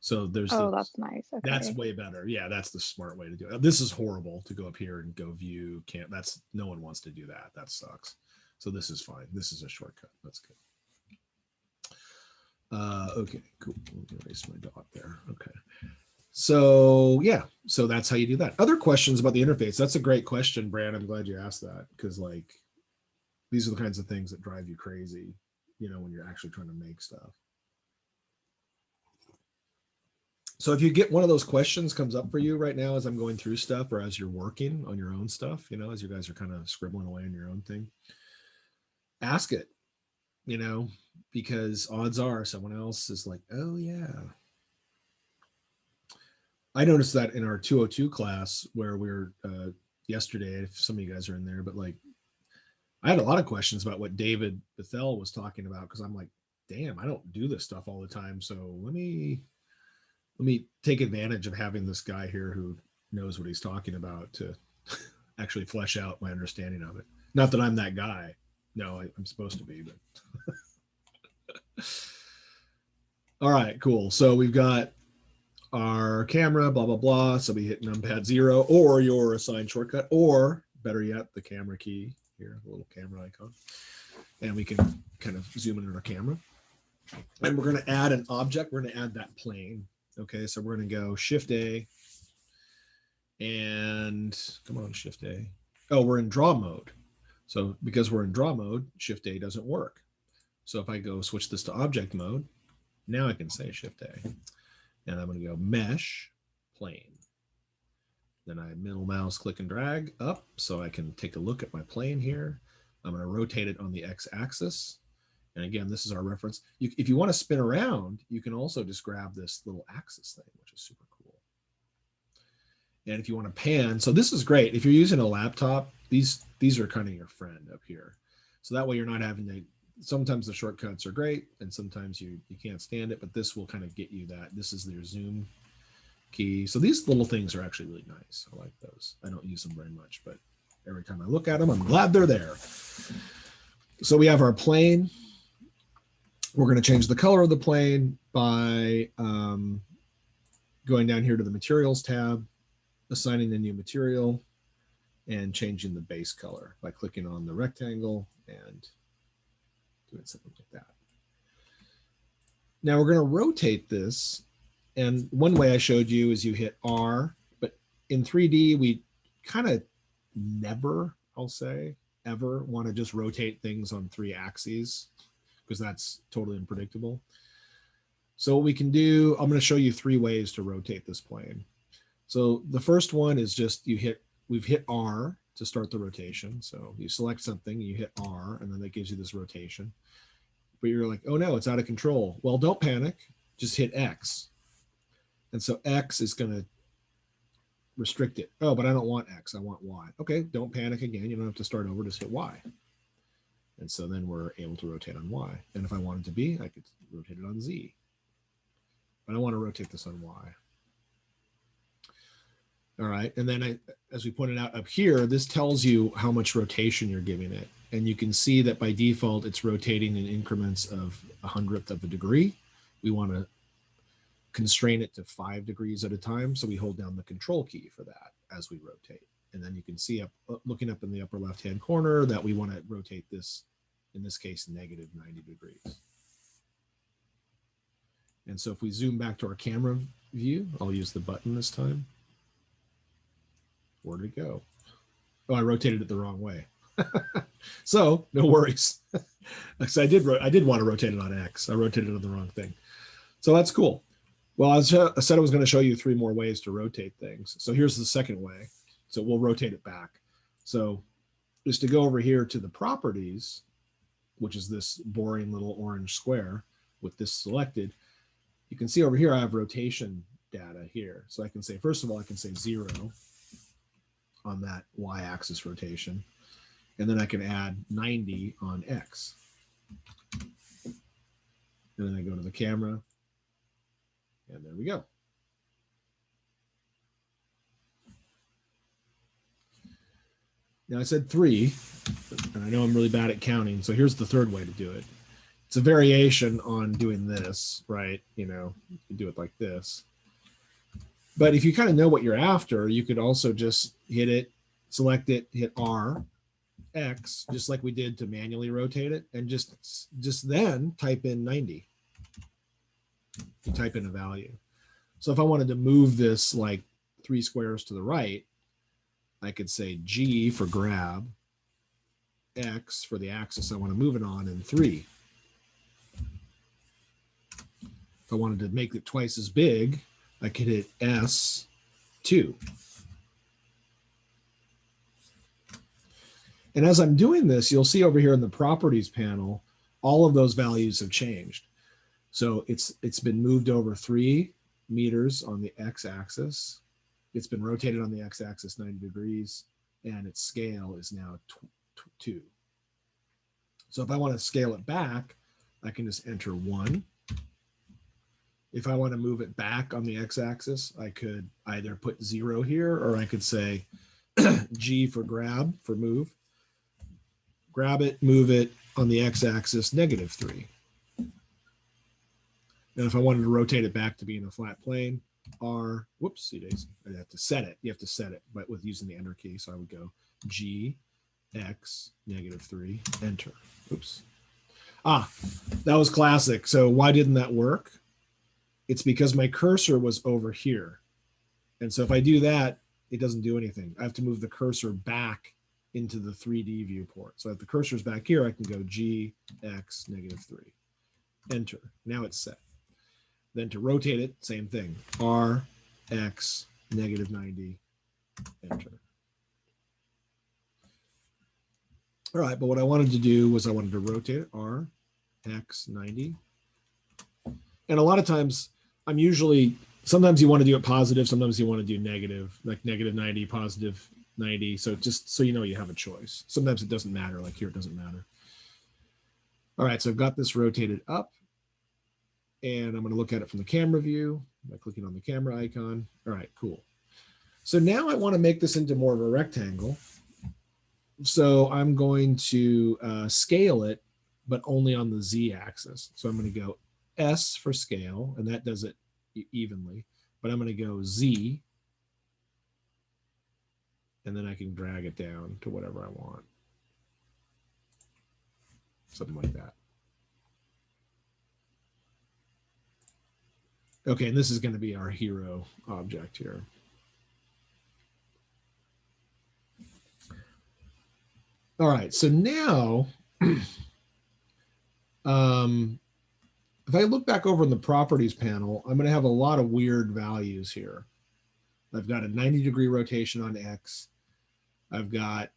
So there's That's nice. Okay. That's way better. Yeah, that's the smart way to do it. This is horrible to go up here and go view can't. That's no one wants to do that. That sucks. So this is fine. This is a shortcut. That's good. Okay, cool. Let me erase my dot there. Okay. So yeah, so that's how you do that. Other questions about the interface? That's a great question, Brand. I'm glad you asked that, because like these are the kinds of things that drive you crazy, you know, when you're actually trying to make stuff. So if you get one of those questions comes up for you right now as I'm going through stuff, or as you're working on your own stuff, you know, as you guys are kind of scribbling away on your own thing, ask it, you know, because odds are someone else is like, oh yeah. I noticed that in our 202 class where we're yesterday, if some of you guys are in there, but like I had a lot of questions about what David Bethel was talking about, because I'm like, damn, I don't do this stuff all the time. So let me take advantage of having this guy here who knows what he's talking about to actually flesh out my understanding of it. Not that I'm that guy. No, I'm supposed to be, but all right, cool. So we've got our camera, blah, blah, blah. So we hit numpad 0 or your assigned shortcut, or better yet, the camera key here, the little camera icon. And we can kind of zoom in on our camera. And we're going to add an object. We're going to add that plane. Okay, so we're going to go Shift A and come on, Shift A. Oh, we're in draw mode. So because we're in draw mode, Shift A doesn't work. So if I go switch this to object mode, now I can say Shift A. And I'm going to go Mesh Plane. Then I middle mouse click and drag up so I can take a look at my plane here. I'm going to rotate it on the X axis. And again, this is our reference. If you want to spin around, you can also just grab this little axis thing, which is super cool. And if you want to pan, so this is great. If you're using a laptop, these are kind of your friend up here. So that way you're not having to, sometimes the shortcuts are great and sometimes you can't stand it, but this will kind of get you that. This is their zoom key. So these little things are actually really nice. I like those. I don't use them very much, but every time I look at them, I'm glad they're there. So we have our plane. We're going to change the color of the plane by going down here to the materials tab, assigning a new material, and changing the base color by clicking on the rectangle and doing something like that. Now we're going to rotate this. And one way I showed you is you hit R, but in 3D, we kind of never, I'll say, ever want to just rotate things on 3 axes, because that's totally unpredictable. So what we can do, I'm going to show you 3 ways to rotate this plane. So the first one is just we've hit R to start the rotation. So you select something, you hit R, and then that gives you this rotation. But you're like, oh no, it's out of control. Well, don't panic, just hit X. And so X is going to restrict it. Oh, but I don't want X, I want Y. Okay, don't panic again. You don't have to start over, just hit Y. And so then we're able to rotate on Y. And if I wanted to be, I could rotate it on Z. But I want to rotate this on Y. All right. And then as we pointed out up here, this tells you how much rotation you're giving it. And you can see that by default, it's rotating in increments of 1/100 of a degree. We want to constrain it to 5 degrees at a time. So we hold down the control key for that as we rotate. And then you can see looking up in the upper left-hand corner that we want to rotate this, in this case, -90 degrees. And so if we zoom back to our camera view, I'll use the button this time. Where did it go? Oh, I rotated it the wrong way. So no worries. So I did want to rotate it on X. I rotated it on the wrong thing. So that's cool. Well, I said I was going to show you 3 more ways to rotate things. So here's the second way. So we'll rotate it back. So just to go over here to the properties, which is this boring little orange square with this selected, you can see over here I have rotation data here. So I can say, first of all, I can say 0 on that y-axis rotation. And then I can add 90 on X. And then I go to the camera. And there we go. Now I said 3, and I know I'm really bad at counting. So here's the third way to do it. It's a variation on doing this, right? You know, you can do it like this. But if you kind of know what you're after, you could also just hit it, select it, hit R, X, just like we did to manually rotate it, and just then type in 90. You type in a value. So if I wanted to move this like 3 squares to the right, I could say G for grab, X for the axis I want to move it on, and 3. If I wanted to make it twice as big, I could hit S, 2. And as I'm doing this, you'll see over here in the properties panel, all of those values have changed. So it's been moved over 3 meters on the x-axis. It's been rotated on the x-axis 90 degrees, and its scale is now 2. So if I want to scale it back, I can just enter 1. If I want to move it back on the x-axis, I could either put 0 here, or I could say G for grab, for move. Grab it, move it on the x-axis, -3. And if I wanted to rotate it back to be in a flat plane, R, whoopsie daisy, I have to set it. You have to set it, but with using the enter key. So I would go G, X, -3, enter. Oops. Ah, that was classic. So why didn't that work? It's because my cursor was over here. And so if I do that, it doesn't do anything. I have to move the cursor back into the 3D viewport. So if the cursor's back here, I can go G, X, -3, enter. Now it's set. Then to rotate it, same thing. R, X, -90, enter. All right, but what I wanted to do was I wanted to rotate it, R, X, 90. And a lot of times, sometimes you want to do it positive, sometimes you want to do negative, like -90, positive 90. So just so you know, you have a choice. Sometimes it doesn't matter, like here it doesn't matter. All right, so I've got this rotated up, and I'm going to look at it from the camera view by clicking on the camera icon. All right, cool. So now I want to make this into more of a rectangle. So I'm going to scale it, but only on the Z axis. So I'm going to go S for scale, and that does it evenly, but I'm going to go Z, and then I can drag it down to whatever I want. Something like that. Okay, and this is going to be our hero object here. All right, so now, if I look back over in the properties panel, I'm going to have a lot of weird values here. I've got a 90-degree rotation on X. I've got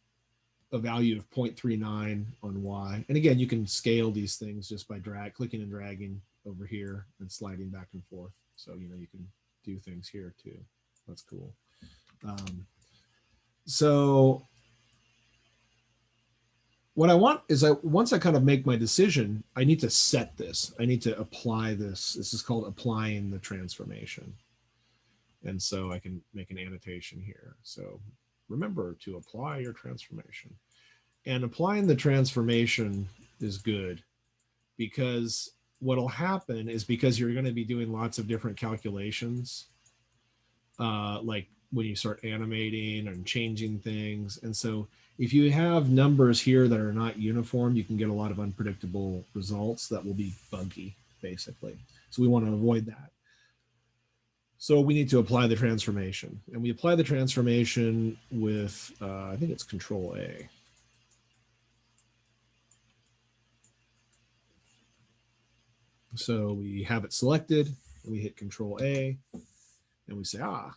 a value of 0.39 on Y. And again, you can scale these things just by clicking and dragging over here and sliding back and forth. So, you know, you can do things here too. That's cool. So what I want is once I kind of make my decision, I need to set this. I need to apply this. This is called applying the transformation. And so I can make an annotation here. So remember to apply your transformation. And applying the transformation is good because what'll happen is because you're going to be doing lots of different calculations, like when you start animating and changing things. And so if you have numbers here that are not uniform, you can get a lot of unpredictable results that will be buggy, basically. So we want to avoid that. So we need to apply the transformation. And we apply the transformation with, I think it's Control A. So we have it selected, and we hit Control A, and we say, ah.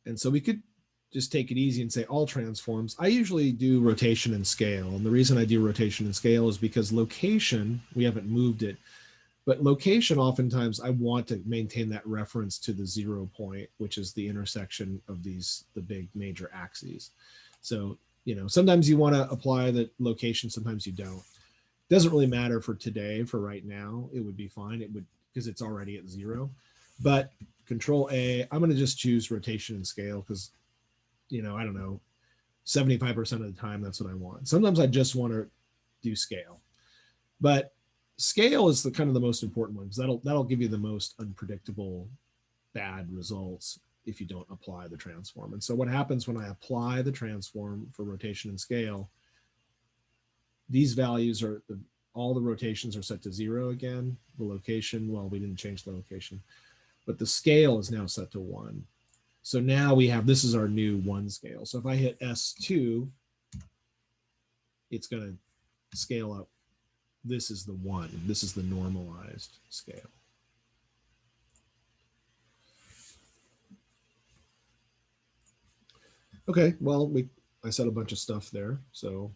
And so we could just take it easy and say all transforms. I usually do rotation and scale. And the reason I do rotation and scale is because location, we haven't moved it, but location, oftentimes I want to maintain that reference to the 0 point, which is the intersection of the big major axes. So, you know, sometimes you want to apply the location, sometimes you don't. Doesn't really matter for today, for right now, it would be fine. It would, because it's already at 0. But Control A, I'm going to just choose rotation and scale because, I don't know, 75% of the time that's what I want. Sometimes I just want to do scale, but scale is the kind of the most important one because that'll give you the most unpredictable bad results if you don't apply the transform. And so what happens when I apply the transform for rotation and scale, these values are all the rotations are set to 0 again. The location, well, we didn't change the location, but the scale is now set to 1. So now we have, this is our new 1 scale. So if I hit S2, it's going to scale up. This is the 1. This is the normalized scale. Okay, well, I said a bunch of stuff there, so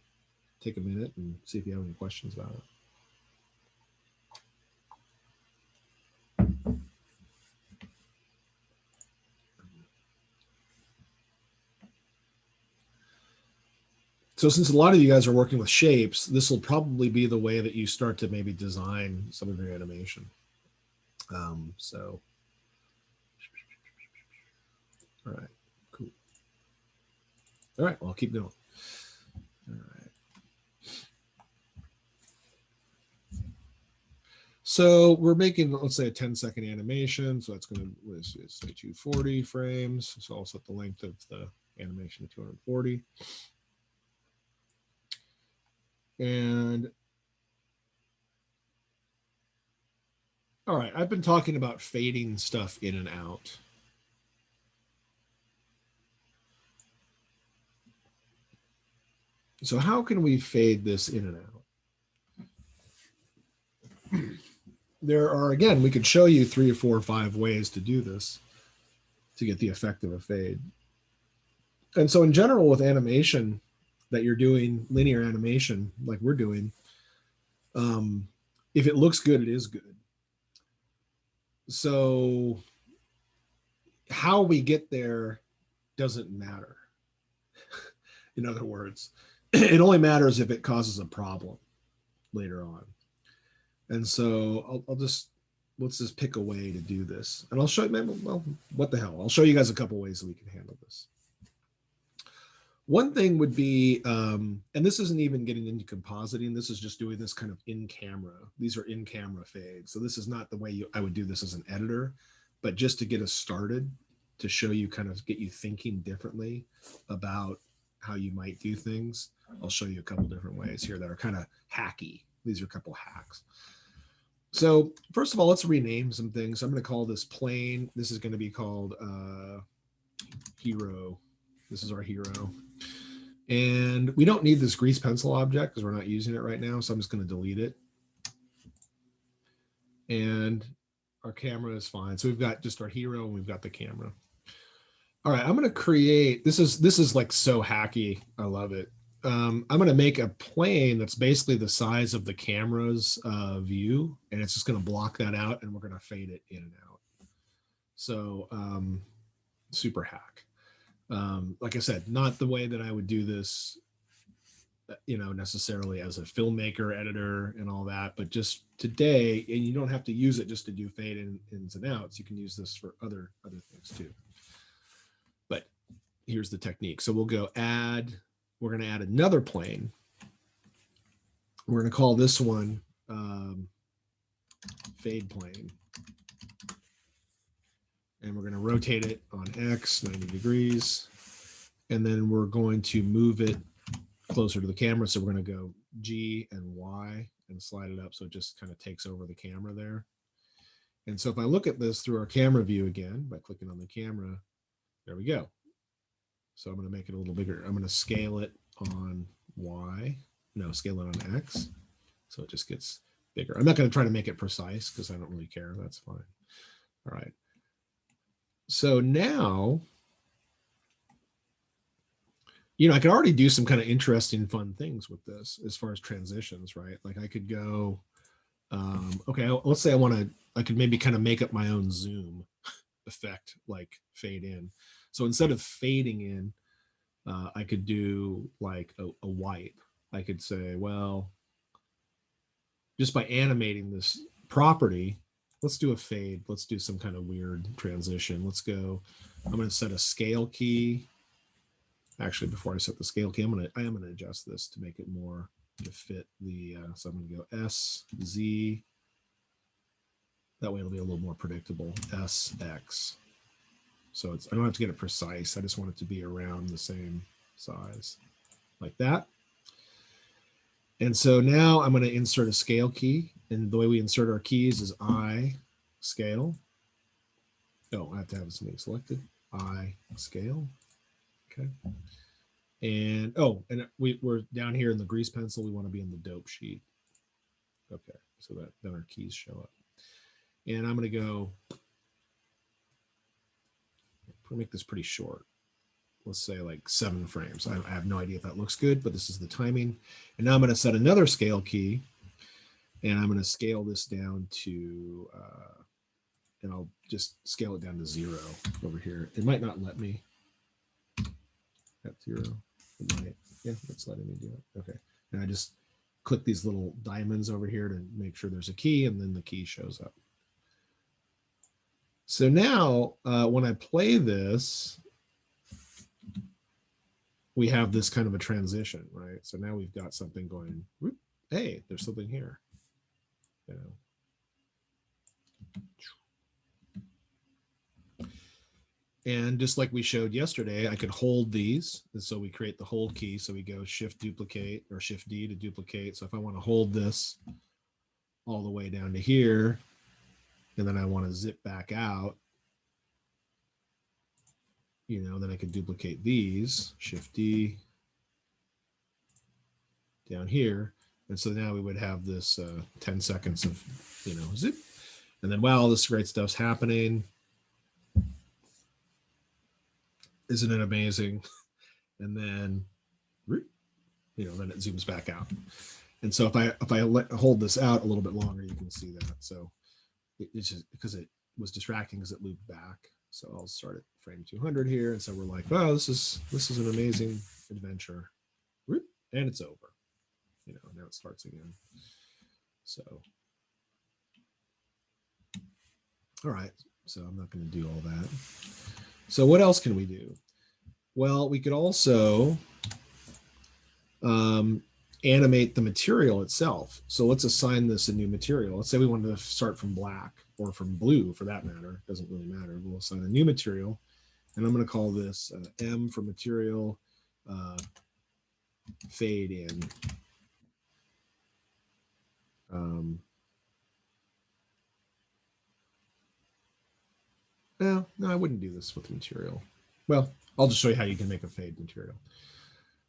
take a minute and see if you have any questions about it. So since a lot of you guys are working with shapes, this will probably be the way that you start to maybe design some of your animation. So, all right, cool. All right, well, I'll keep going. All right. So we're making, let's say, a 10-second animation. So that's going to say 240 frames. So I'll set the length of the animation to 240. And all right, I've been talking about fading stuff in and out. So how can we fade this in and out? There are, again, we could show you 3 or 4 or 5 ways to do this to get the effect of a fade. And so in general with animation that you're doing, linear animation like we're doing, if it looks good, it is good. So how we get there doesn't matter. In other words, it only matters if it causes a problem later on. And so let's just pick a way to do this. And I'll show you, well, what the hell? I'll show you guys a couple ways that we can handle this. One thing would be, and this isn't even getting into compositing, this is just doing this kind of in camera. These are in camera fades. So this is not the way I would do this as an editor, but just to get us started, to show you, kind of get you thinking differently about how you might do things. I'll show you a couple different ways here that are kind of hacky. These are a couple hacks. So first of all, let's rename some things. I'm going to call this plane. This is going to be called hero. This is our hero. And we don't need this grease pencil object because we're not using it right now. So I'm just going to delete it. And our camera is fine. So we've got just our hero and we've got the camera. All right, I'm going to create, this is like so hacky. I love it. I'm going to make a plane that's basically the size of the camera's view, and it's just going to block that out, and we're going to fade it in and out. So super hack. Like I said, not the way that I would do this, necessarily as a filmmaker, editor, and all that, but just today, and you don't have to use it just to do fade ins and outs. You can use this for other things too. But here's the technique. So we'll go add. We're going to add another plane. We're going to call this one fade plane. And we're going to rotate it on X 90 degrees. And then we're going to move it closer to the camera. So we're going to go G and Y and slide it up so it just kind of takes over the camera there. And so if I look at this through our camera view again, by clicking on the camera, there we go. So I'm going to make it a little bigger. I'm going to scale it on Y. No, scale it on X. So it just gets bigger. I'm not going to try to make it precise because I don't really care. That's fine. All right. So now, I could already do some kind of interesting, fun things with this as far as transitions, right? Like I could go, okay, let's say I could maybe kind of make up my own zoom effect, like fade in. So instead of fading in, I could do like a wipe. I could say, well, just by animating this property, let's do a fade. Let's do some kind of weird transition. Let's go. I'm going to set a scale key. Actually, before I set the scale key, I am going to adjust this to make it more to fit the. So I'm going to go S Z. That way it'll be a little more predictable. S X. So I don't have to get it precise. I just want it to be around the same size, like that. And so now I'm going to insert a scale key. And the way we insert our keys is I scale. Oh, I have to have something selected. I scale. Okay. And and we're down here in the grease pencil. We want to be in the dope sheet. Okay. So that then our keys show up. And I'm going to go make this pretty short. Let's say like 7 frames. I have no idea if that looks good, but this is the timing. And now I'm going to set another scale key, and I'm going to scale this down to, and I'll just scale it down to 0 over here. It might not let me at 0. It might. Yeah, it's letting me do it. Okay. And I just click these little diamonds over here to make sure there's a key, and then the key shows up. So now when I play this, we have this kind of a transition, right? So now we've got something going, whoop, hey, there's something here. You know. And just like we showed yesterday, I could hold these. And so we create the hold key. So we go shift duplicate or shift D to duplicate. So if I want to hold this all the way down to here, and then I want to zip back out, you know, then I could duplicate these, shift D down here. And so now we would have this 10 seconds of, you know, zip. And then while this great stuff's happening, isn't it amazing? And then, you know, then it zooms back out. And so if I hold this out a little bit longer, you can see that. So it's just because it was distracting because it looped back. So I'll start at frame 200 here. And so we're like, wow, this is an amazing adventure. And it's over. You know, now it starts again. So, all right. So I'm not going to do all that. So what else can we do? Well, we could also animate the material itself. So let's assign this a new material. Let's say we wanted to start from black or from blue for that matter. It doesn't really matter. We'll assign a new material. And I'm going to call this M for material fade in. No, I wouldn't do this with material. Well, I'll just show you how you can make a fade material.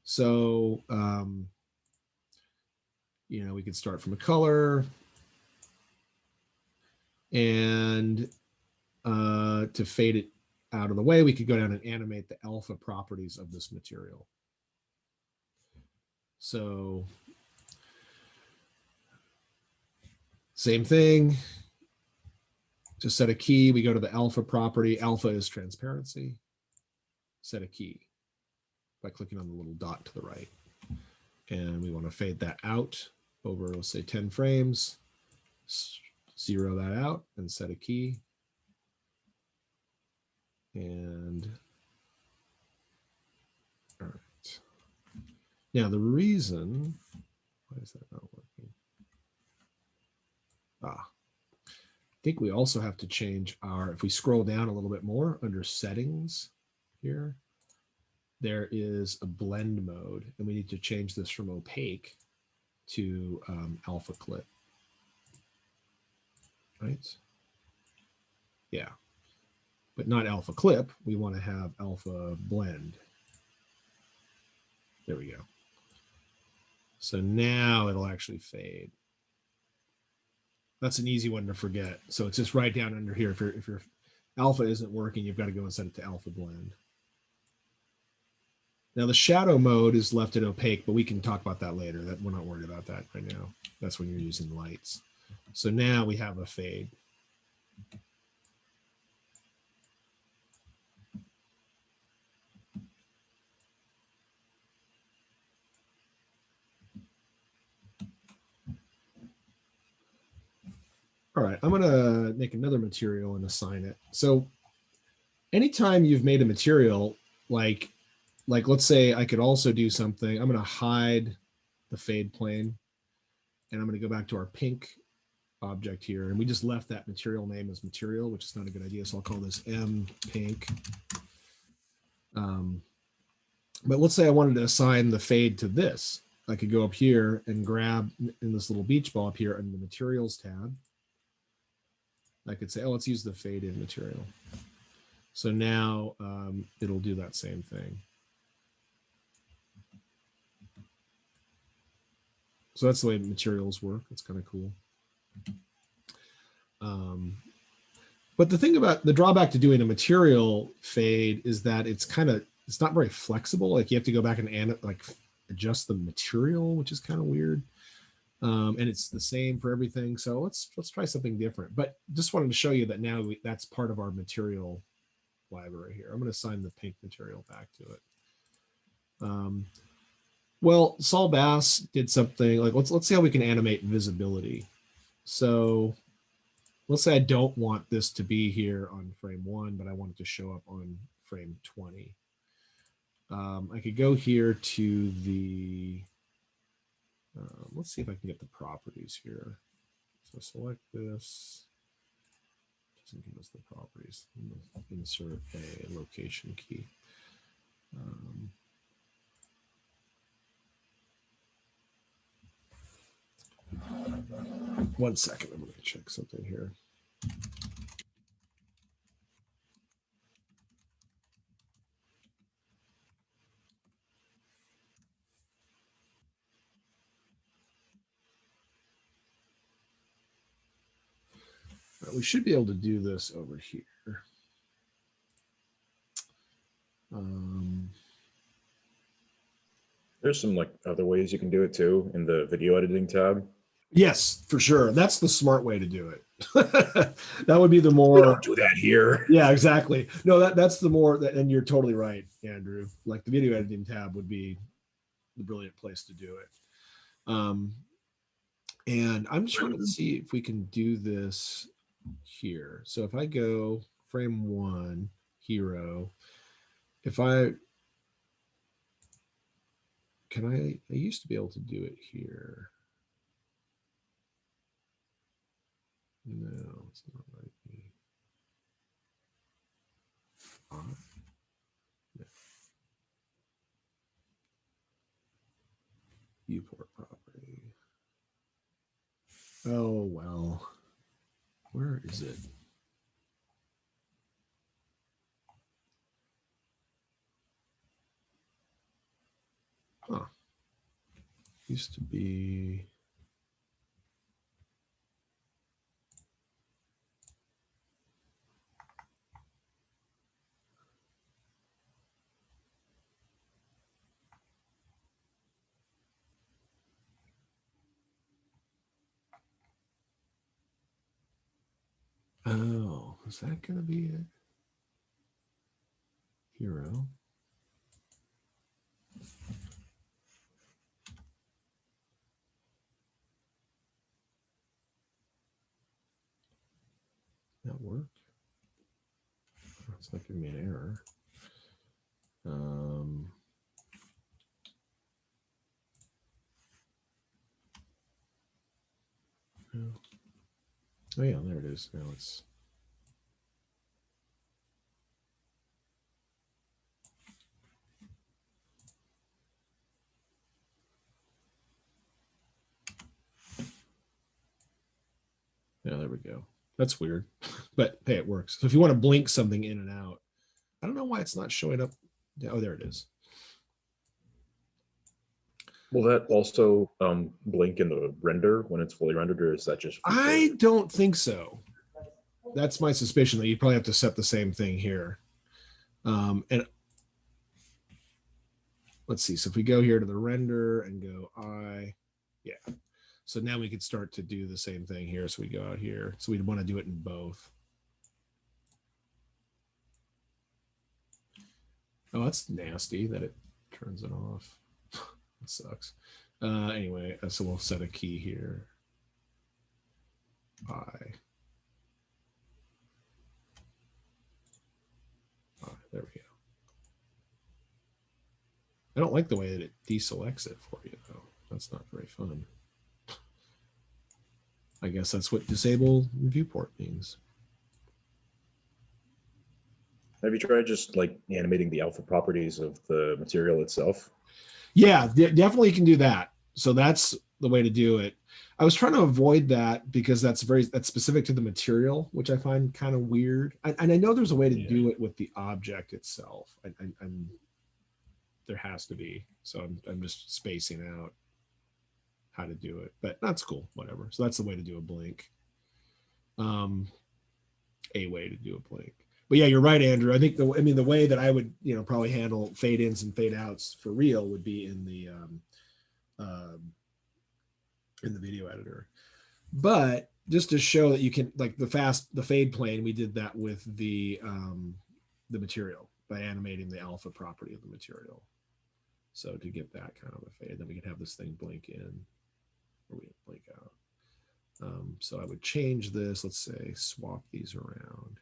So, you know, we could start from a color, and to fade it out of the way, we could go down and animate the alpha properties of this material. So, same thing. To set a key, we go to the alpha property. Alpha is transparency. Set a key by clicking on the little dot to the right. And we want to fade that out over, let's say 10 frames. Zero that out and set a key. And all right. Now the reason, why is that not working? I think we also have to change our, if we scroll down a little bit more under settings here, there is a blend mode, and we need to change this from opaque to alpha clip, right? Yeah, but not alpha clip. We want to have alpha blend. There we go. So now it'll actually fade. That's an easy one to forget. So it's just right down under here. If your alpha isn't working, you've got to go and set it to alpha blend. Now the shadow mode is left at opaque, but we can talk about that later. That we're not worried about that right now. That's when you're using lights. So now we have a fade. All right, I'm gonna make another material and assign it. So anytime you've made a material, like let's say I could also do something. I'm gonna hide the fade plane, and I'm gonna go back to our pink object here, and we just left that material name as material, which is not a good idea. So I'll call this M pink. But let's say I wanted to assign the fade to this. I could go up here and grab in this little beach ball up here in the materials tab. I could say, oh, let's use the fade in material. So now it'll do that same thing. So that's the way materials work. It's kind of cool. But the thing about the drawback to doing a material fade is that it's not very flexible. Like you have to go back and like adjust the material, which is kind of weird. And it's the same for everything. So let's try something different. But just wanted to show you that now that's part of our material library here. I'm going to assign the pink material back to it. Well, Saul Bass did something like let's see how we can animate visibility. So let's say I don't want this to be here on frame 1, but I want it to show up on frame 20. I could go here to the, let's see if I can get the properties here. So select this, doesn't give us the properties. Insert a location key. 1 second, I'm going to check something here. We should be able to do this over here. There's some like other ways you can do it too in the video editing tab. Yes, for sure. That's the smart way to do it. That would be the more. We don't do that here. Yeah, exactly. No, that's the more. And you're totally right, Andrew. Like the video editing tab would be the brilliant place to do it. And I'm trying to see if we can do this here. So if I go frame 1, hero, I used to be able to do it here. No, it's not like me. No. Viewport property. Oh, well. Where is it? Huh. Used to be. Oh, is that going to be it? Hero. That worked. It's not giving me an error. Oh yeah, there it is. Now it's. Yeah, there we go. That's weird, but hey, it works. So if you want to blink something in and out, I don't know why it's not showing up. Oh, there it is. Will that also blink in the render when it's fully rendered, or is that just? I don't think so. That's my suspicion that you probably have to set the same thing here. And let's see. So if we go here to the render and go yeah. So now we could start to do the same thing here. So we go out here. So we'd want to do it in both. Oh, that's nasty that it turns it off. That sucks. Anyway, so we'll set a key here. there we go. I don't like the way that it deselects it for you, though. That's not very fun. I guess that's what disable viewport means. Have you tried just like animating the alpha properties of the material itself? Yeah, definitely can do that. So that's the way to do it. I was trying to avoid that because that's specific to the material, which I find kind of weird. And I know there's a way to do it with the object itself. There has to be. So I'm just spacing out how to do it, but that's cool. Whatever. So that's the way to do a blink. A way to do a blink. But yeah, you're right, Andrew. I think the way that I would, probably handle fade ins and fade outs for real would be in the video editor. But just to show that you can, like the fade plane, we did that with the material by animating the alpha property of the material. So to get that kind of a fade, then we can have this thing blink in, or we blink out. So I would change this. Let's say swap these around.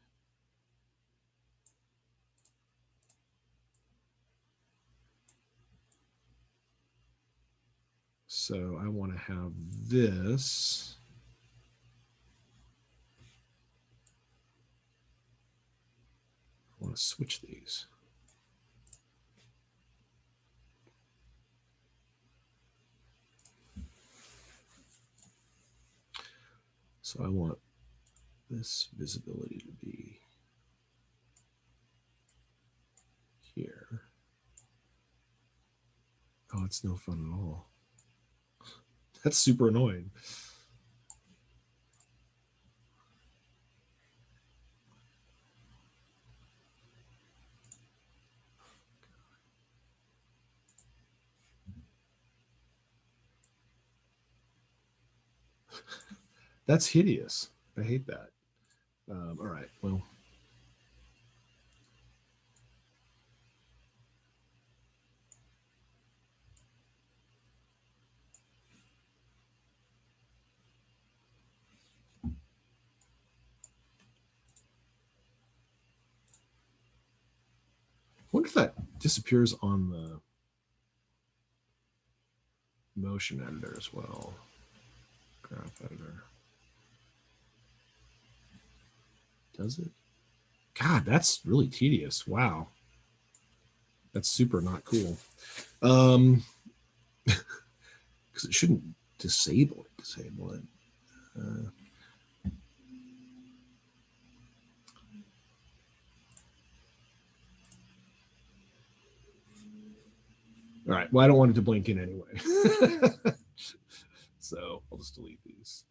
So I want to have this. I want to switch these. So I want this visibility to be here. Oh, it's no fun at all. That's super annoying. That's hideous. I hate that. All right, well. I wonder if that disappears on the motion editor as well. Graph editor. Does it? God, that's really tedious. Wow. That's super not cool. Because it shouldn't disable it. All right. Well, I don't want it to blink in anyway. So I'll just delete these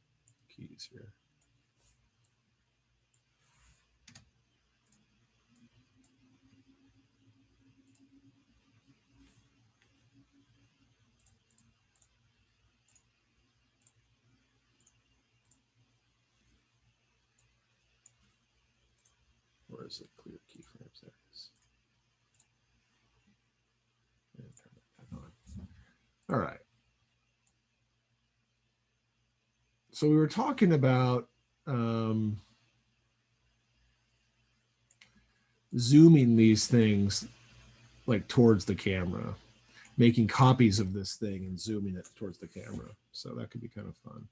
keys here. Where is it? Clear keyframes. There it is. And turn it back on. All right. So we were talking about zooming these things like towards the camera, making copies of this thing and zooming it towards the camera. So that could be kind of fun.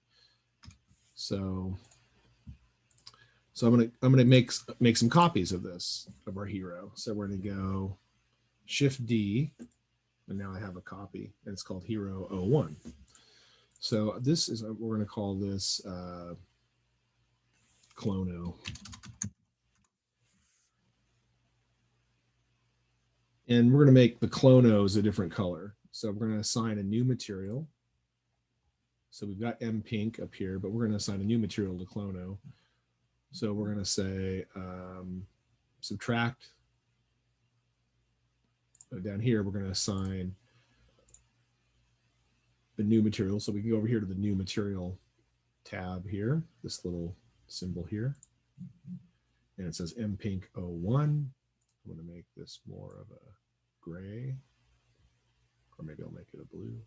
So I'm gonna make some copies of this, of our hero. So we're gonna go Shift D, and now I have a copy, and it's called Hero 01. So this is, we're gonna call this Clono. And we're gonna make the Clonos a different color. So we're gonna assign a new material. So we've got M pink up here, but we're gonna assign a new material to Clono. So we're gonna say subtract. Down here, we're gonna assign the new material. So we can go over here to the new material tab here, this little symbol here. And it says M pink 01. I'm gonna make this more of a gray, or maybe I'll make it a blue.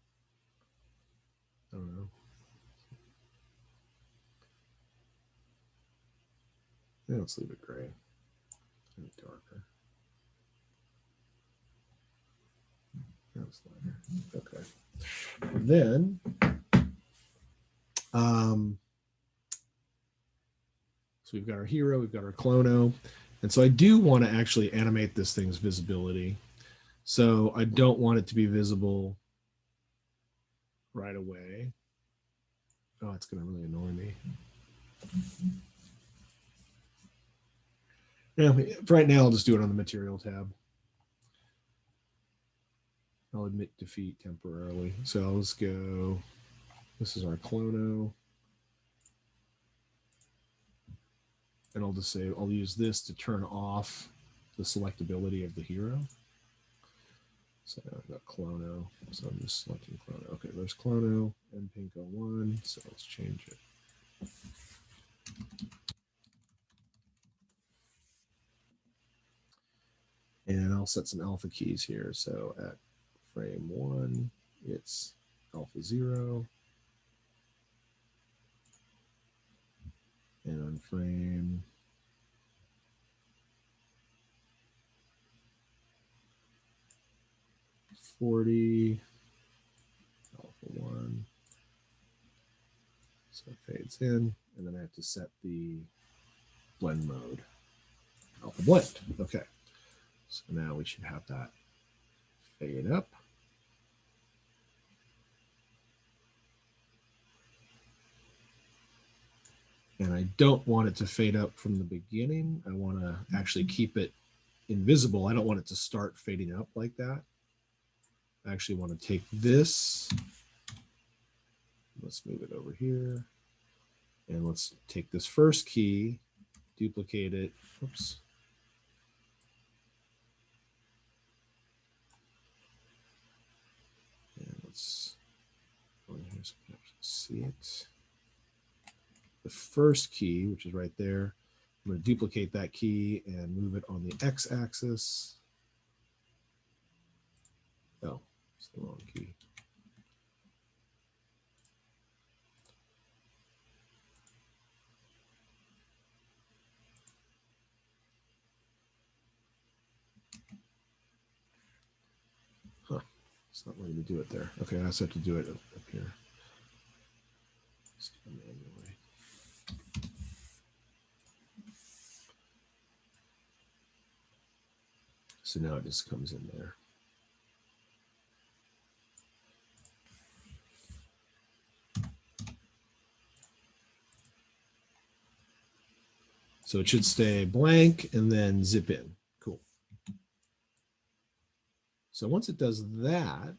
I don't know. Yeah, let's leave it gray. Maybe darker. Okay. And then, so we've got our hero, we've got our clono. And so I do want to actually animate this thing's visibility. So I don't want it to be visible right away. Oh, it's going to really annoy me. Yeah, right now I'll just do it on the material tab. I'll admit defeat temporarily. So let's go. This is our clono. And I'll just say, I'll use this to turn off the selectability of the hero. So I've got clono. So I'm just selecting clono. Okay, there's clono and pinko 1. So let's change it. And I'll set some alpha keys here. So at frame 1, it's alpha 0. And on frame 40, alpha 1. So it fades in, and then I have to set the blend mode, alpha blend. Okay, so now we should have that fade up. And I don't want it to fade up from the beginning. I want to actually keep it invisible. I don't want it to start fading up like that. I actually want to take this. Let's move it over here. And let's take this first key, duplicate it. Oops. And let's go in here so we can actually see it. The first key, which is right there, I'm going to duplicate that key and move it on the x-axis. Oh, it's the wrong key. Huh, it's not letting me do it there. Okay, I just have to do it up here. Let's do it manually. So now it just comes in there. So it should stay blank and then zip in. Cool. So once it does that,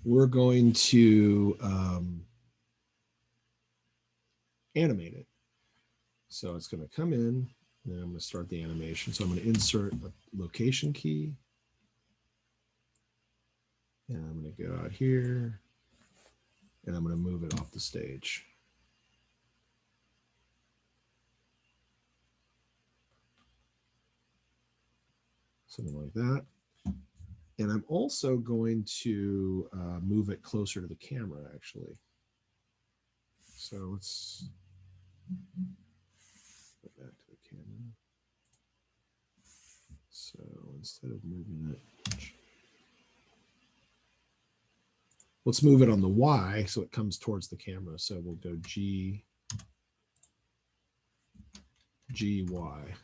we're going to animate it. So it's going to come in, and then I'm going to start the animation. So I'm going to insert a location key. And I'm going to go out here, and I'm going to move it off the stage. Something like that. And I'm also going to move it closer to the camera, actually. So let's go back to the camera. So instead of moving it, let's move it on the Y so it comes towards the camera. So we'll go G, G, Y.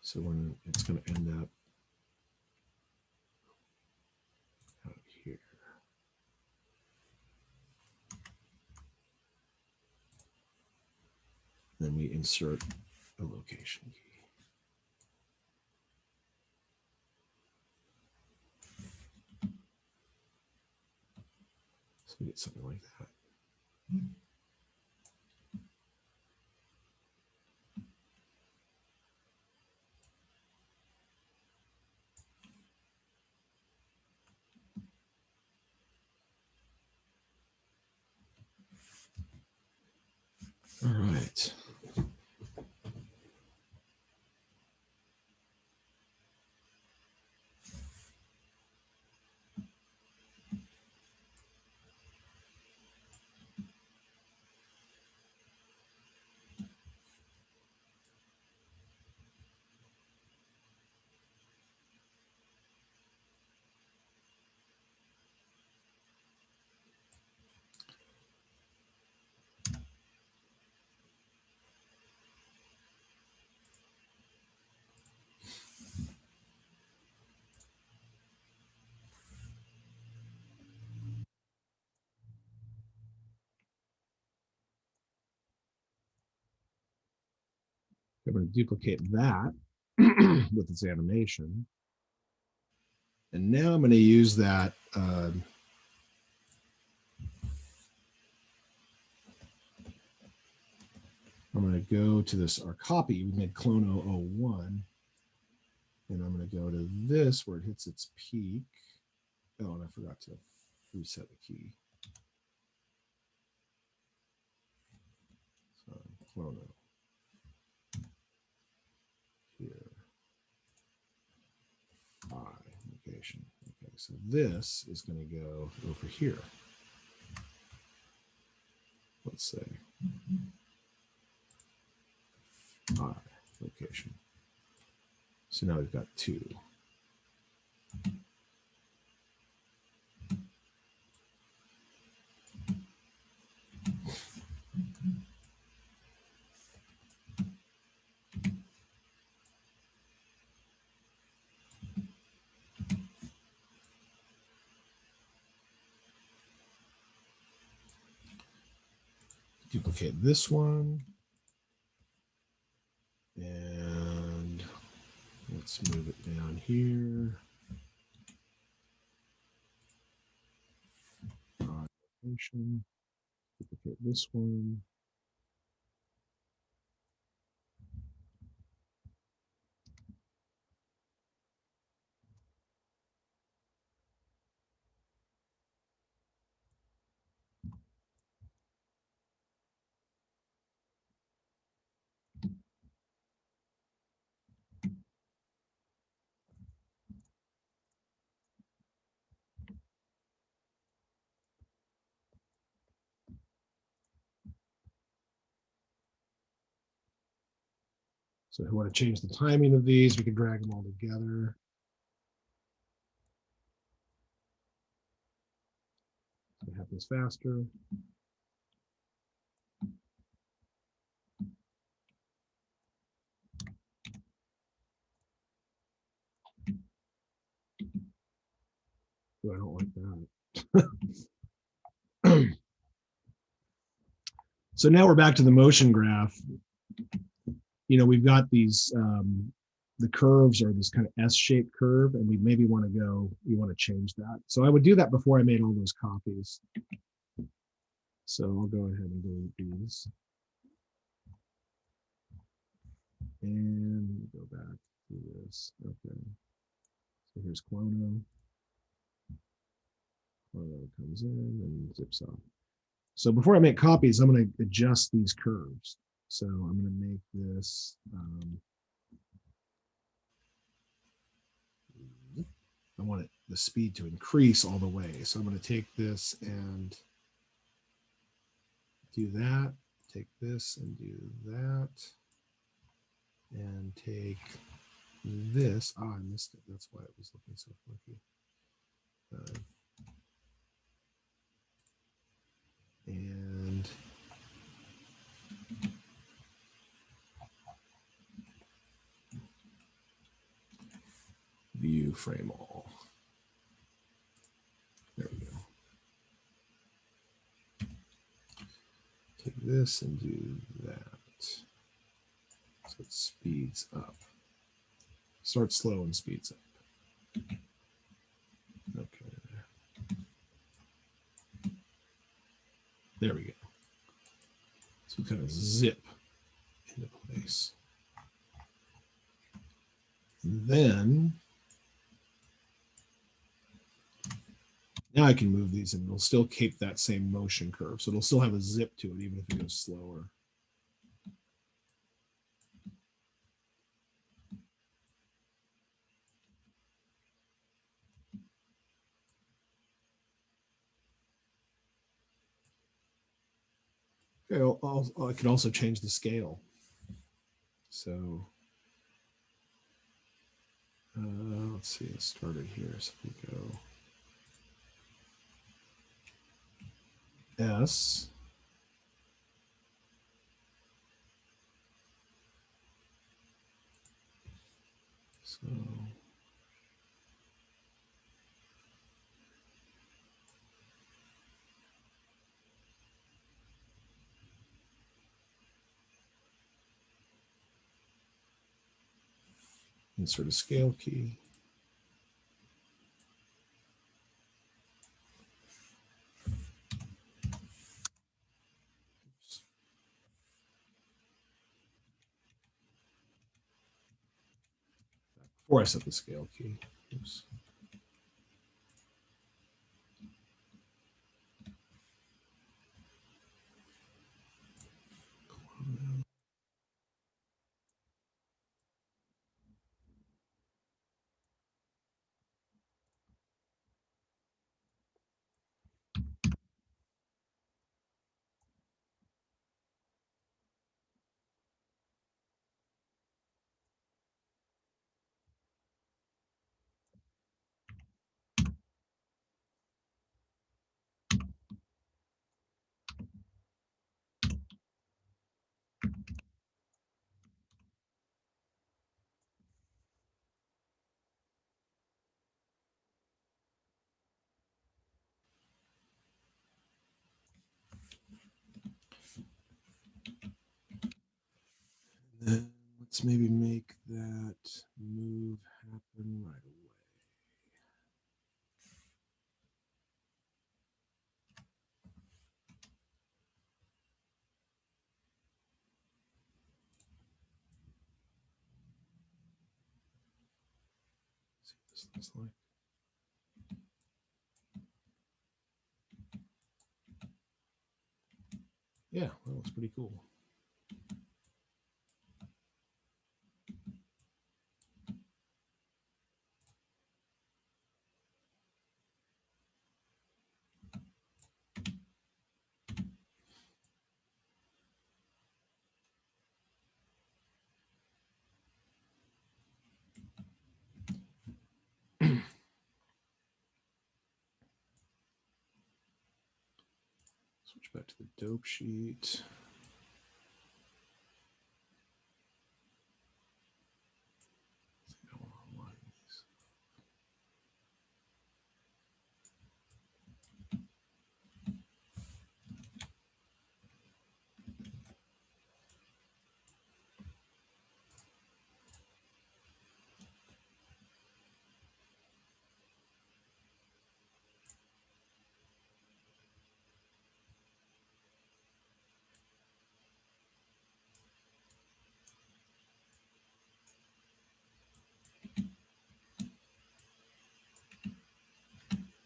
So when it's going to end up out here. Then we insert a location key. So we get something like that. All right. I'm going to duplicate that with its animation. And now I'm going to use that I'm going to go to this, our copy, we made clone 001. And I'm going to go to this where it hits its peak. Oh, and I forgot to reset the key. So clone 0 here. Location. Okay, so this is going to go over here. Let's say location. So now we've got 2. Duplicate this one. And let's move it down here. Location. Duplicate this one. So if we want to change the timing of these, we can drag them all together. So it happens faster. Oh, I don't like that. So now we're back to the motion graph. You know, we've got these, the curves are this kind of S-shaped curve, and we maybe want to go, we want to change that. So I would do that before I made all those copies. So I'll go ahead and delete these. And go back to this. Okay. So here's Clono. Clono comes in and zips off. So before I make copies, I'm going to adjust these curves. So I'm going to make this, I want the speed to increase all the way. So I'm going to take this and do that, take this and do that, and take this. Oh, I missed it. That's why it was looking so funky. And view frame all. There we go. Take this and do that. So it speeds up. Starts slow and speeds up. Okay. There we go. So kind of zip into place. And then now I can move these and it'll still keep that same motion curve. So it'll still have a zip to it, even if it goes slower. Okay, I can also change the scale. So let's see, it started here. So we go S. So Insert a scale key. Before I set the scale key. Oops. Then let's maybe make that move happen right away. See what this looks like. Yeah, that looks pretty cool. Switch back to the dope sheet.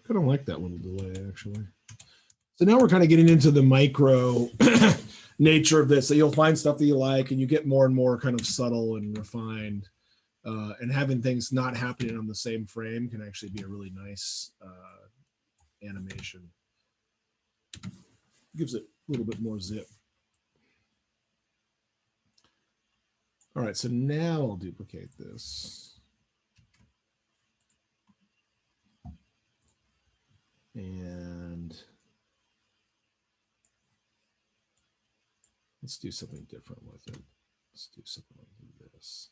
I don't like that little delay, actually. So now we're kind of getting into the micro nature of this. So you'll find stuff that you like, and you get more and more kind of subtle and refined. And having things not happening on the same frame can actually be a really nice animation. Gives it a little bit more zip. All right, so now I'll duplicate this. And let's do something different with it. Let's do something like this.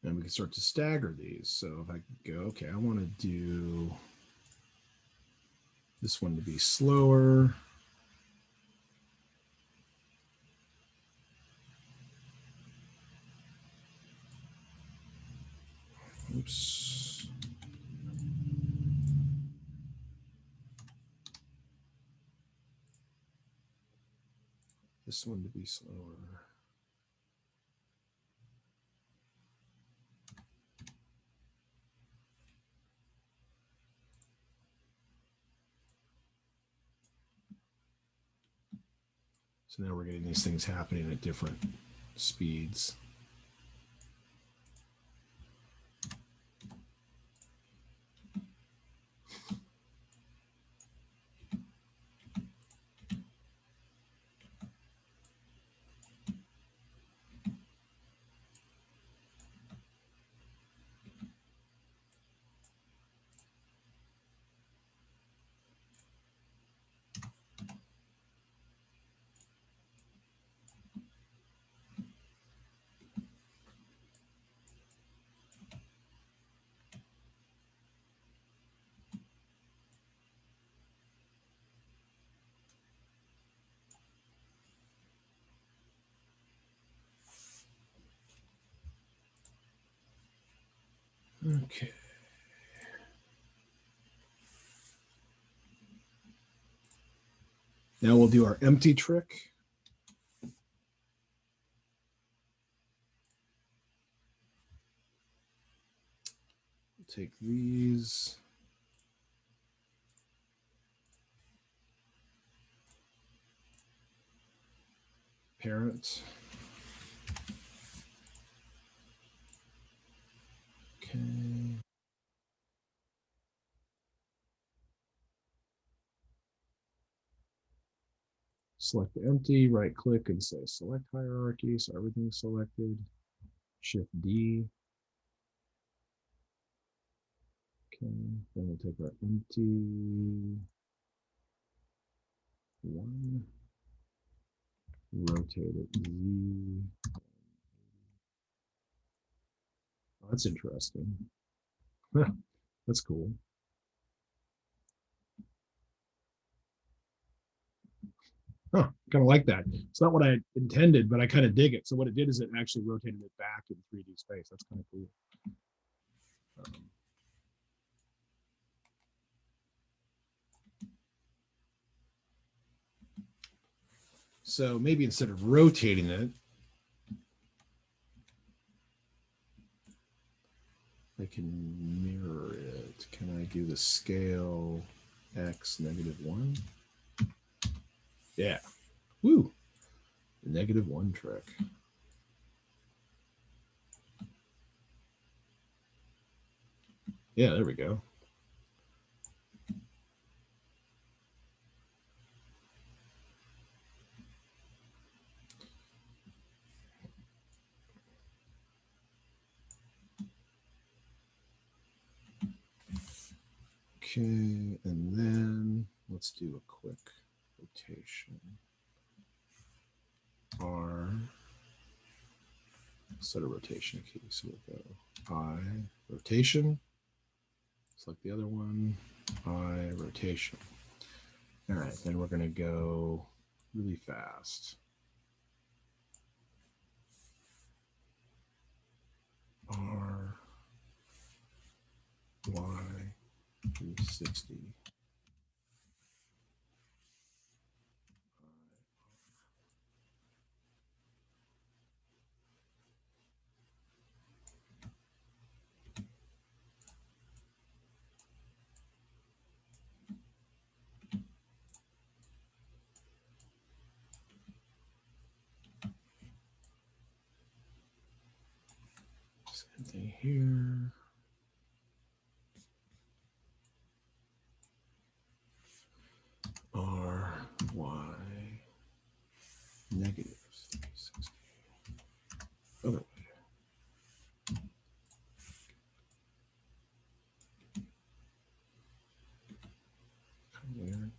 And we can start to stagger these. So if I go, okay, I want to do This one to be slower. Oops. This one to be slower. So now we're getting these things happening at different speeds. Okay. Now we'll do our empty trick. Take these. Parents. Okay. Select the empty, right click and say select hierarchy. So everything's selected. Shift D. Okay, then we'll take our empty one, rotate it Z. Oh, that's interesting. That's cool. Huh, kind of like that. It's not what I intended, but I kind of dig it. So what it did is it actually rotated it back in 3D space. That's kind of cool. So maybe instead of rotating it, I can mirror it. Can I do the scale X -1? Yeah. Woo. The -1 trick. Yeah, there we go. Okay, and then let's do a quick rotation. R, set a rotation key. So we'll go I, rotation. Select the other one, I, rotation. All right, then we're going to go really fast. R, Y, 360. Same thing here. R, Y, -360. Other way. Come here.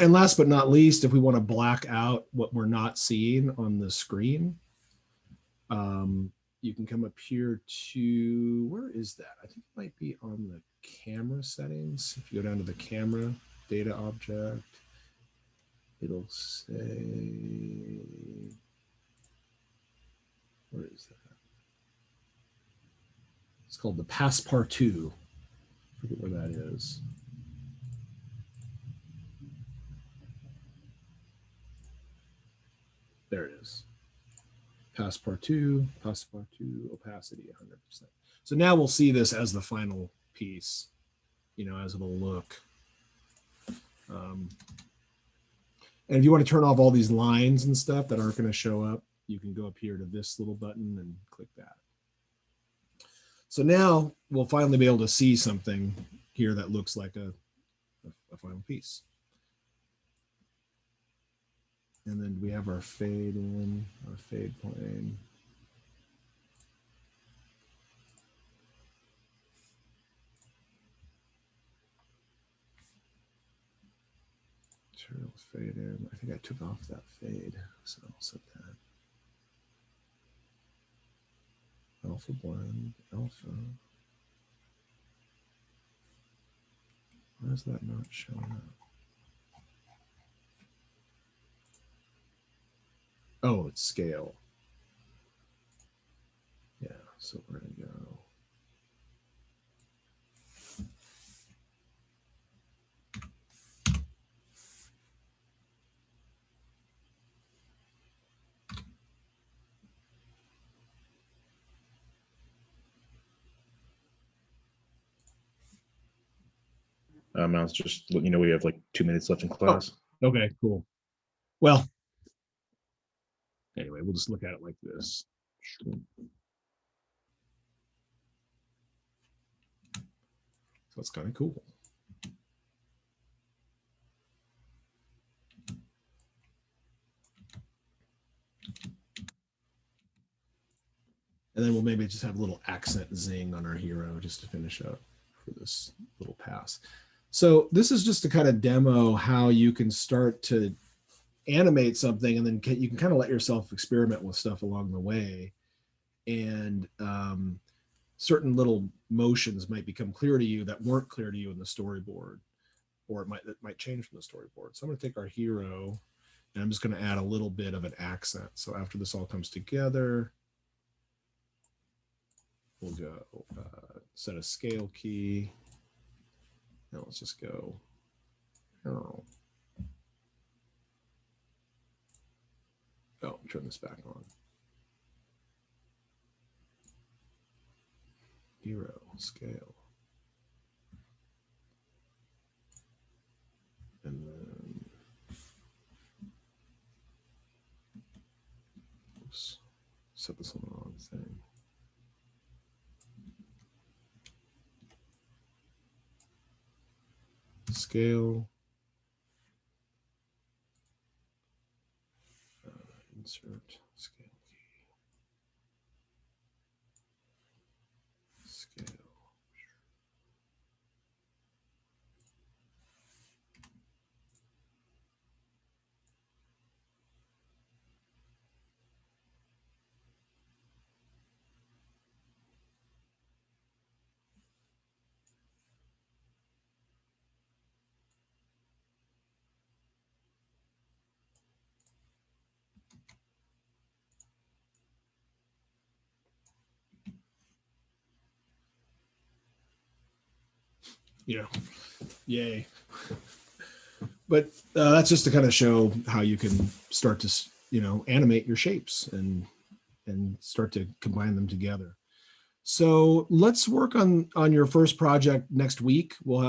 And last but not least, if we want to black out what we're not seeing on the screen, you can come up here to, where is that? I think it might be on the camera settings. If you go down to the camera data object, it'll say, where is that? It's called the Passepartout. I forget where that is. There it is. Passepartout opacity 100%. So now we'll see this as the final piece, you know, as it'll look. And if you want to turn off all these lines and stuff that aren't going to show up, you can go up here to this little button and click that. So now we'll finally be able to see something here that looks like a final piece. And then we have our fade in, our fade plane. Material fade in. I think I took off that fade, so I'll set that. Alpha blend, alpha. Why is that not showing up? Oh, it's scale. Yeah, so we're gonna go. Now it's just, you know, we have like 2 minutes left in class. Okay, cool. Well, anyway, we'll just look at it like this. So it's kind of cool. And then we'll maybe just have a little accent zing on our hero just to finish up for this little pass. So this is just to kind of demo how you can start to animate something, and then you can kind of let yourself experiment with stuff along the way. And certain little motions might become clear to you that weren't clear to you in the storyboard, or it might change from the storyboard. So I'm going to take our hero and I'm just going to add a little bit of an accent. So after this all comes together, we'll go set a scale key. Now let's just go. Oh, turn this back on. Hero scale. And then, oops, set this on the wrong thing. Scale. Insert scale key. Scale. You know, yay. But that's just to kind of show how you can start to, you know, animate your shapes and start to combine them together. So let's work on your first project next week. We'll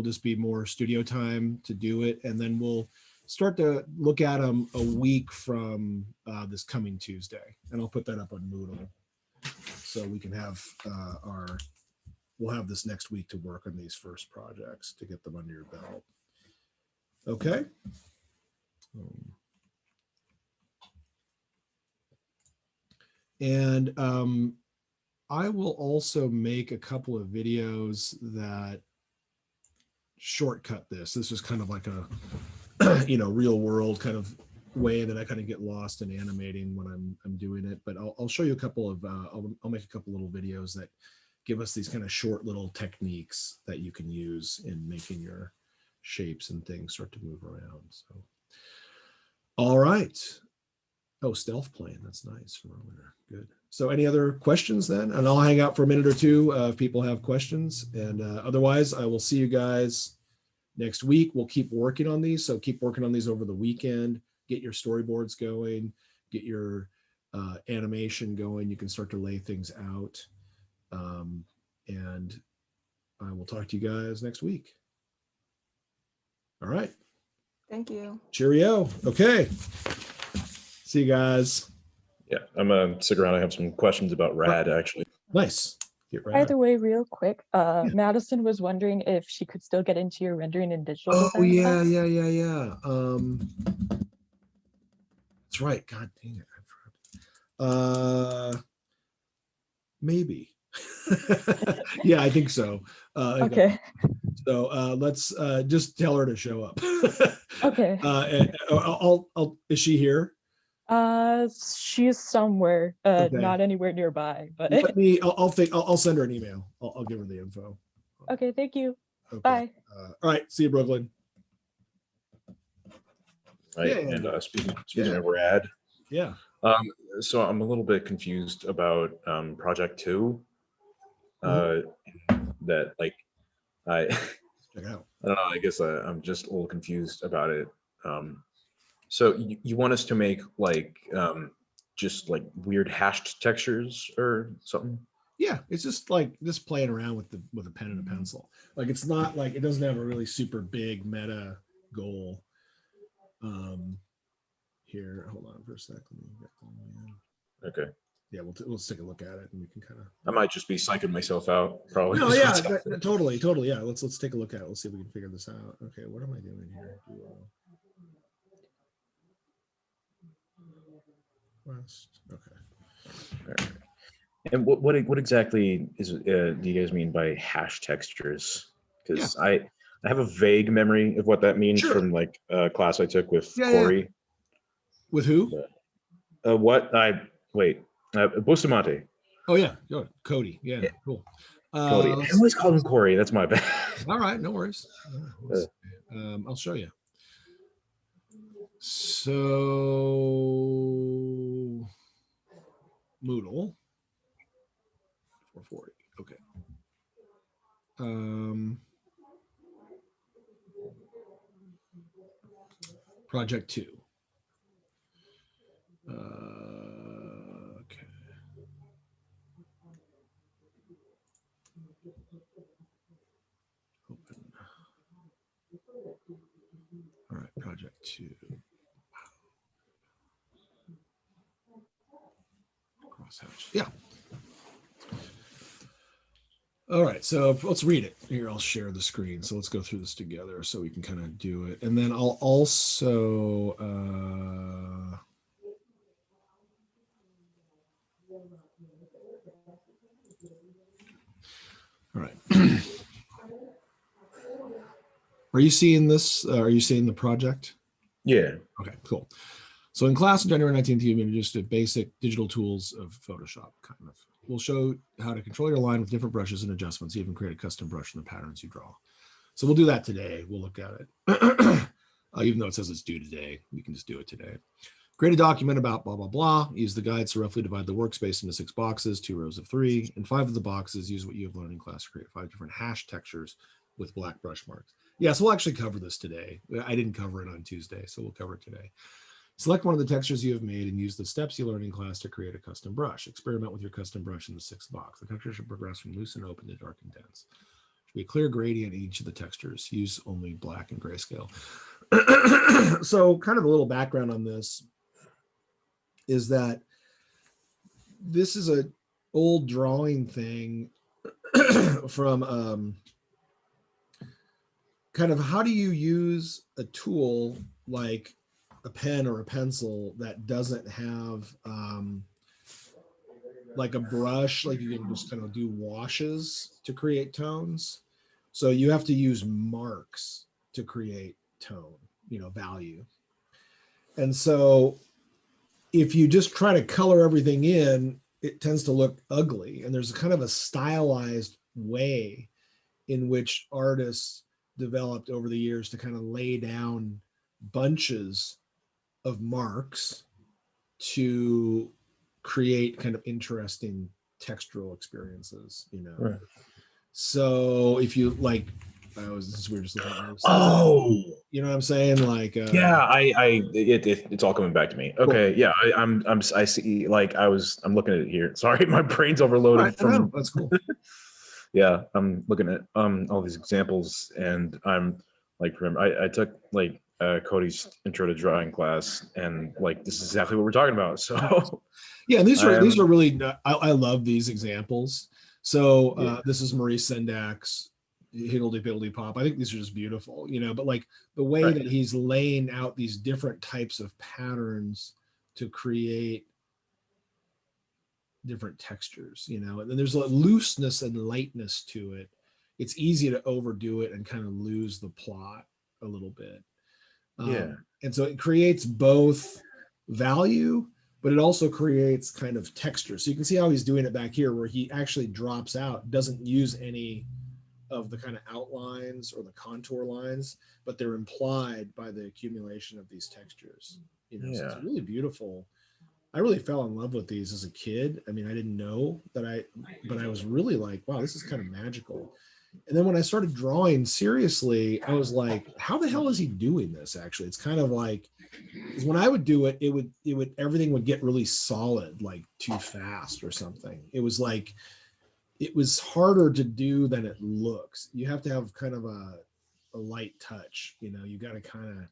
just be more studio time to do it. And then we'll start to look at them a week from this coming Tuesday. And I'll put that up on Moodle. So we can have we'll have this next week to work on these first projects to get them under your belt. Okay. And I will also make a couple of videos that shortcut this. This is kind of like real world kind of way that I kind of get lost in animating when I'm doing it. But I'll show you a couple of I'll make a couple little videos that give us these kind of short little techniques that you can use in making your shapes and things start to move around. So, all right. Oh, stealth plane. That's nice from earlier. Good. So any other questions then? And I'll hang out for a minute or two if people have questions. And otherwise, I will see you guys next week. We'll keep working on these. So keep working on these over the weekend. Get your storyboards going. Get your animation going. You can start to lay things out. And I will talk to you guys next week. All right. Thank you. Cheerio. Okay. See you guys. Yeah, I'm gonna stick around. I have some questions about RAD actually. Nice. Get By right. the way, real quick, Madison was wondering if she could still get into your rendering and digital Oh design yeah, class. yeah. That's right. God dang it. I forgot. Maybe. Yeah, I think so. Okay. So let's just tell her to show up. Okay. Is she here? She's somewhere, Okay. not anywhere nearby, but I'll send her an email. I'll give her the info. okay, thank you. Okay. Bye. All right. See you, Brooklyn. Right. Yeah. And speaking of RAD, Yeah. so I'm a little bit confused about project 2. That like I Check it out. I don't know. I guess I'm just a little confused about it. So you want us to make like just like weird hashed textures or something? Yeah, it's just playing around with a pen and a pencil. Like it's not like it doesn't have a really super big meta goal. Here, hold on for a second. Okay. Yeah, we'll take a look at it and we can kind of. I might just be psyching myself out. Probably. No, yeah, totally. Yeah, let's take a look at it. Let's see if we can figure this out. Okay, what am I doing here? West. Okay. All right. And what exactly do you guys mean by hash textures? Because I have a vague memory of what that means from like a class I took with Corey. Yeah. With who? Bustamante. Oh yeah, Cody. Yeah, cool. Cody. I always call him Corey. That's my bad. All right, no worries. I'll show you. So Moodle 440. Okay. Project 2. Okay. Open. All right, project 2. Crosshatch. Yeah. All right, so let's read it. Here, I'll share the screen. So let's go through this together so we can kind of do it. And then I'll also all right. Are you seeing this? Are you seeing the project? Yeah. Okay, cool. So in class on January 19th, you introduced basic digital tools of Photoshop, kind of. We'll show how to control your line with different brushes and adjustments, even create a custom brush from the patterns you draw. So we'll do that today. We'll look at it. Even though it says it's due today, we can just do it today. Create a document about blah, blah, blah. Use the guides to roughly divide the workspace into 6 boxes, 2 rows of 3. In 5 of the boxes, use what you have learned in class to create 5 different hash textures with black brush marks. Yeah, so we'll actually cover this today. I didn't cover it on Tuesday, so we'll cover it today. Select one of the textures you have made and use the steps you learned in class to create a custom brush. Experiment with your custom brush in the 6th box. The texture should progress from loose and open to dark and dense. Should be a clear gradient in each of the textures. Use only black and grayscale. So kind of a little background on this is that this is an old drawing thing from kind of how do you use a tool like a pen or a pencil that doesn't have like a brush, like you can just kind of do washes to create tones. So you have to use marks to create tone. value. And so if you just try to color everything in, it tends to look ugly. And there's kind of a stylized way in which artists developed over the years to kind of lay down bunches of marks to create kind of interesting textural experiences, Right. So if you like, this is weird, just looking at this. Oh, you know what I'm saying? Like, yeah, it's all coming back to me. Okay, cool. Yeah, I see. Like, I'm looking at it here. Sorry, my brain's overloaded. Right, from that's cool. Yeah, I'm looking at all these examples, and I'm like, I took like Cody's intro to drawing class, and like this is exactly what we're talking about. So yeah, these are really, I love these examples. So this is Maurice Sendak's Higgledy Piggledy Pop. I think these are just beautiful, but like the way that he's laying out these different types of patterns to create different textures, and then there's a looseness and lightness to it. It's easy to overdo it and kind of lose the plot a little bit. And so it creates both value, but it also creates kind of texture. So you can see how he's doing it back here, where he actually drops out, doesn't use any of the kind of outlines or the contour lines, but they're implied by the accumulation of these textures. So it's really beautiful. I really fell in love with these as a kid. I mean, I didn't know that but I was really like, wow, this is kind of magical. And then when I started drawing seriously, I was like, how the hell is he doing this? Actually, it's kind of like, because when I would do it, everything would get really solid, like too fast or something. It was like, it was harder to do than it looks. You have to have kind of a light touch, you got to kind of,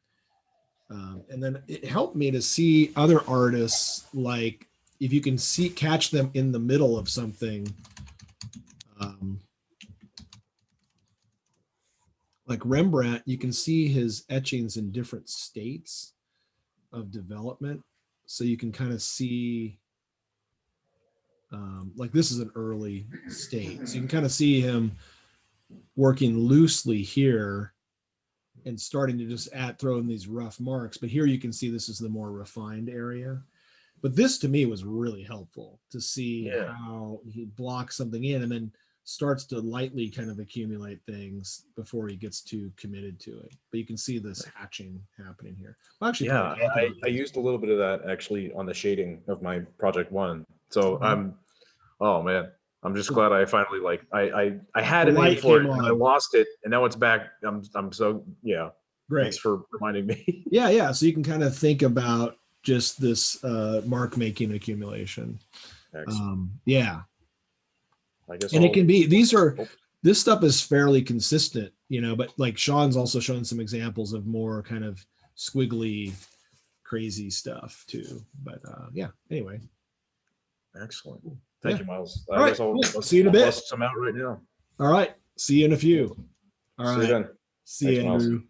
and then it helped me to see other artists, like if you can catch them in the middle of something, like Rembrandt, you can see his etchings in different states of development. So you can kind of see, like this is an early state. So you can kind of see him working loosely here and starting to just throw in these rough marks. But here you can see this is the more refined area. But this to me was really helpful to see how he blocks something in and then starts to lightly kind of accumulate things before he gets too committed to it. But you can see this hatching happening here. Well, actually, I used a little bit of that actually on the shading of my project one. So oh man, I'm just glad I finally I had a name for it and I lost it, and now it's back. I'm so Great. Thanks for reminding me. Yeah. So you can kind of think about just this mark making accumulation. I guess, and it can be, this stuff is fairly consistent, but like Sean's also shown some examples of more kind of squiggly, crazy stuff too. But anyway. Excellent. Thank you, Miles. I guess I'll see you in a bit. Some out right now. All right. See you in a few. All right. See you then. See you, Andrew. Miles.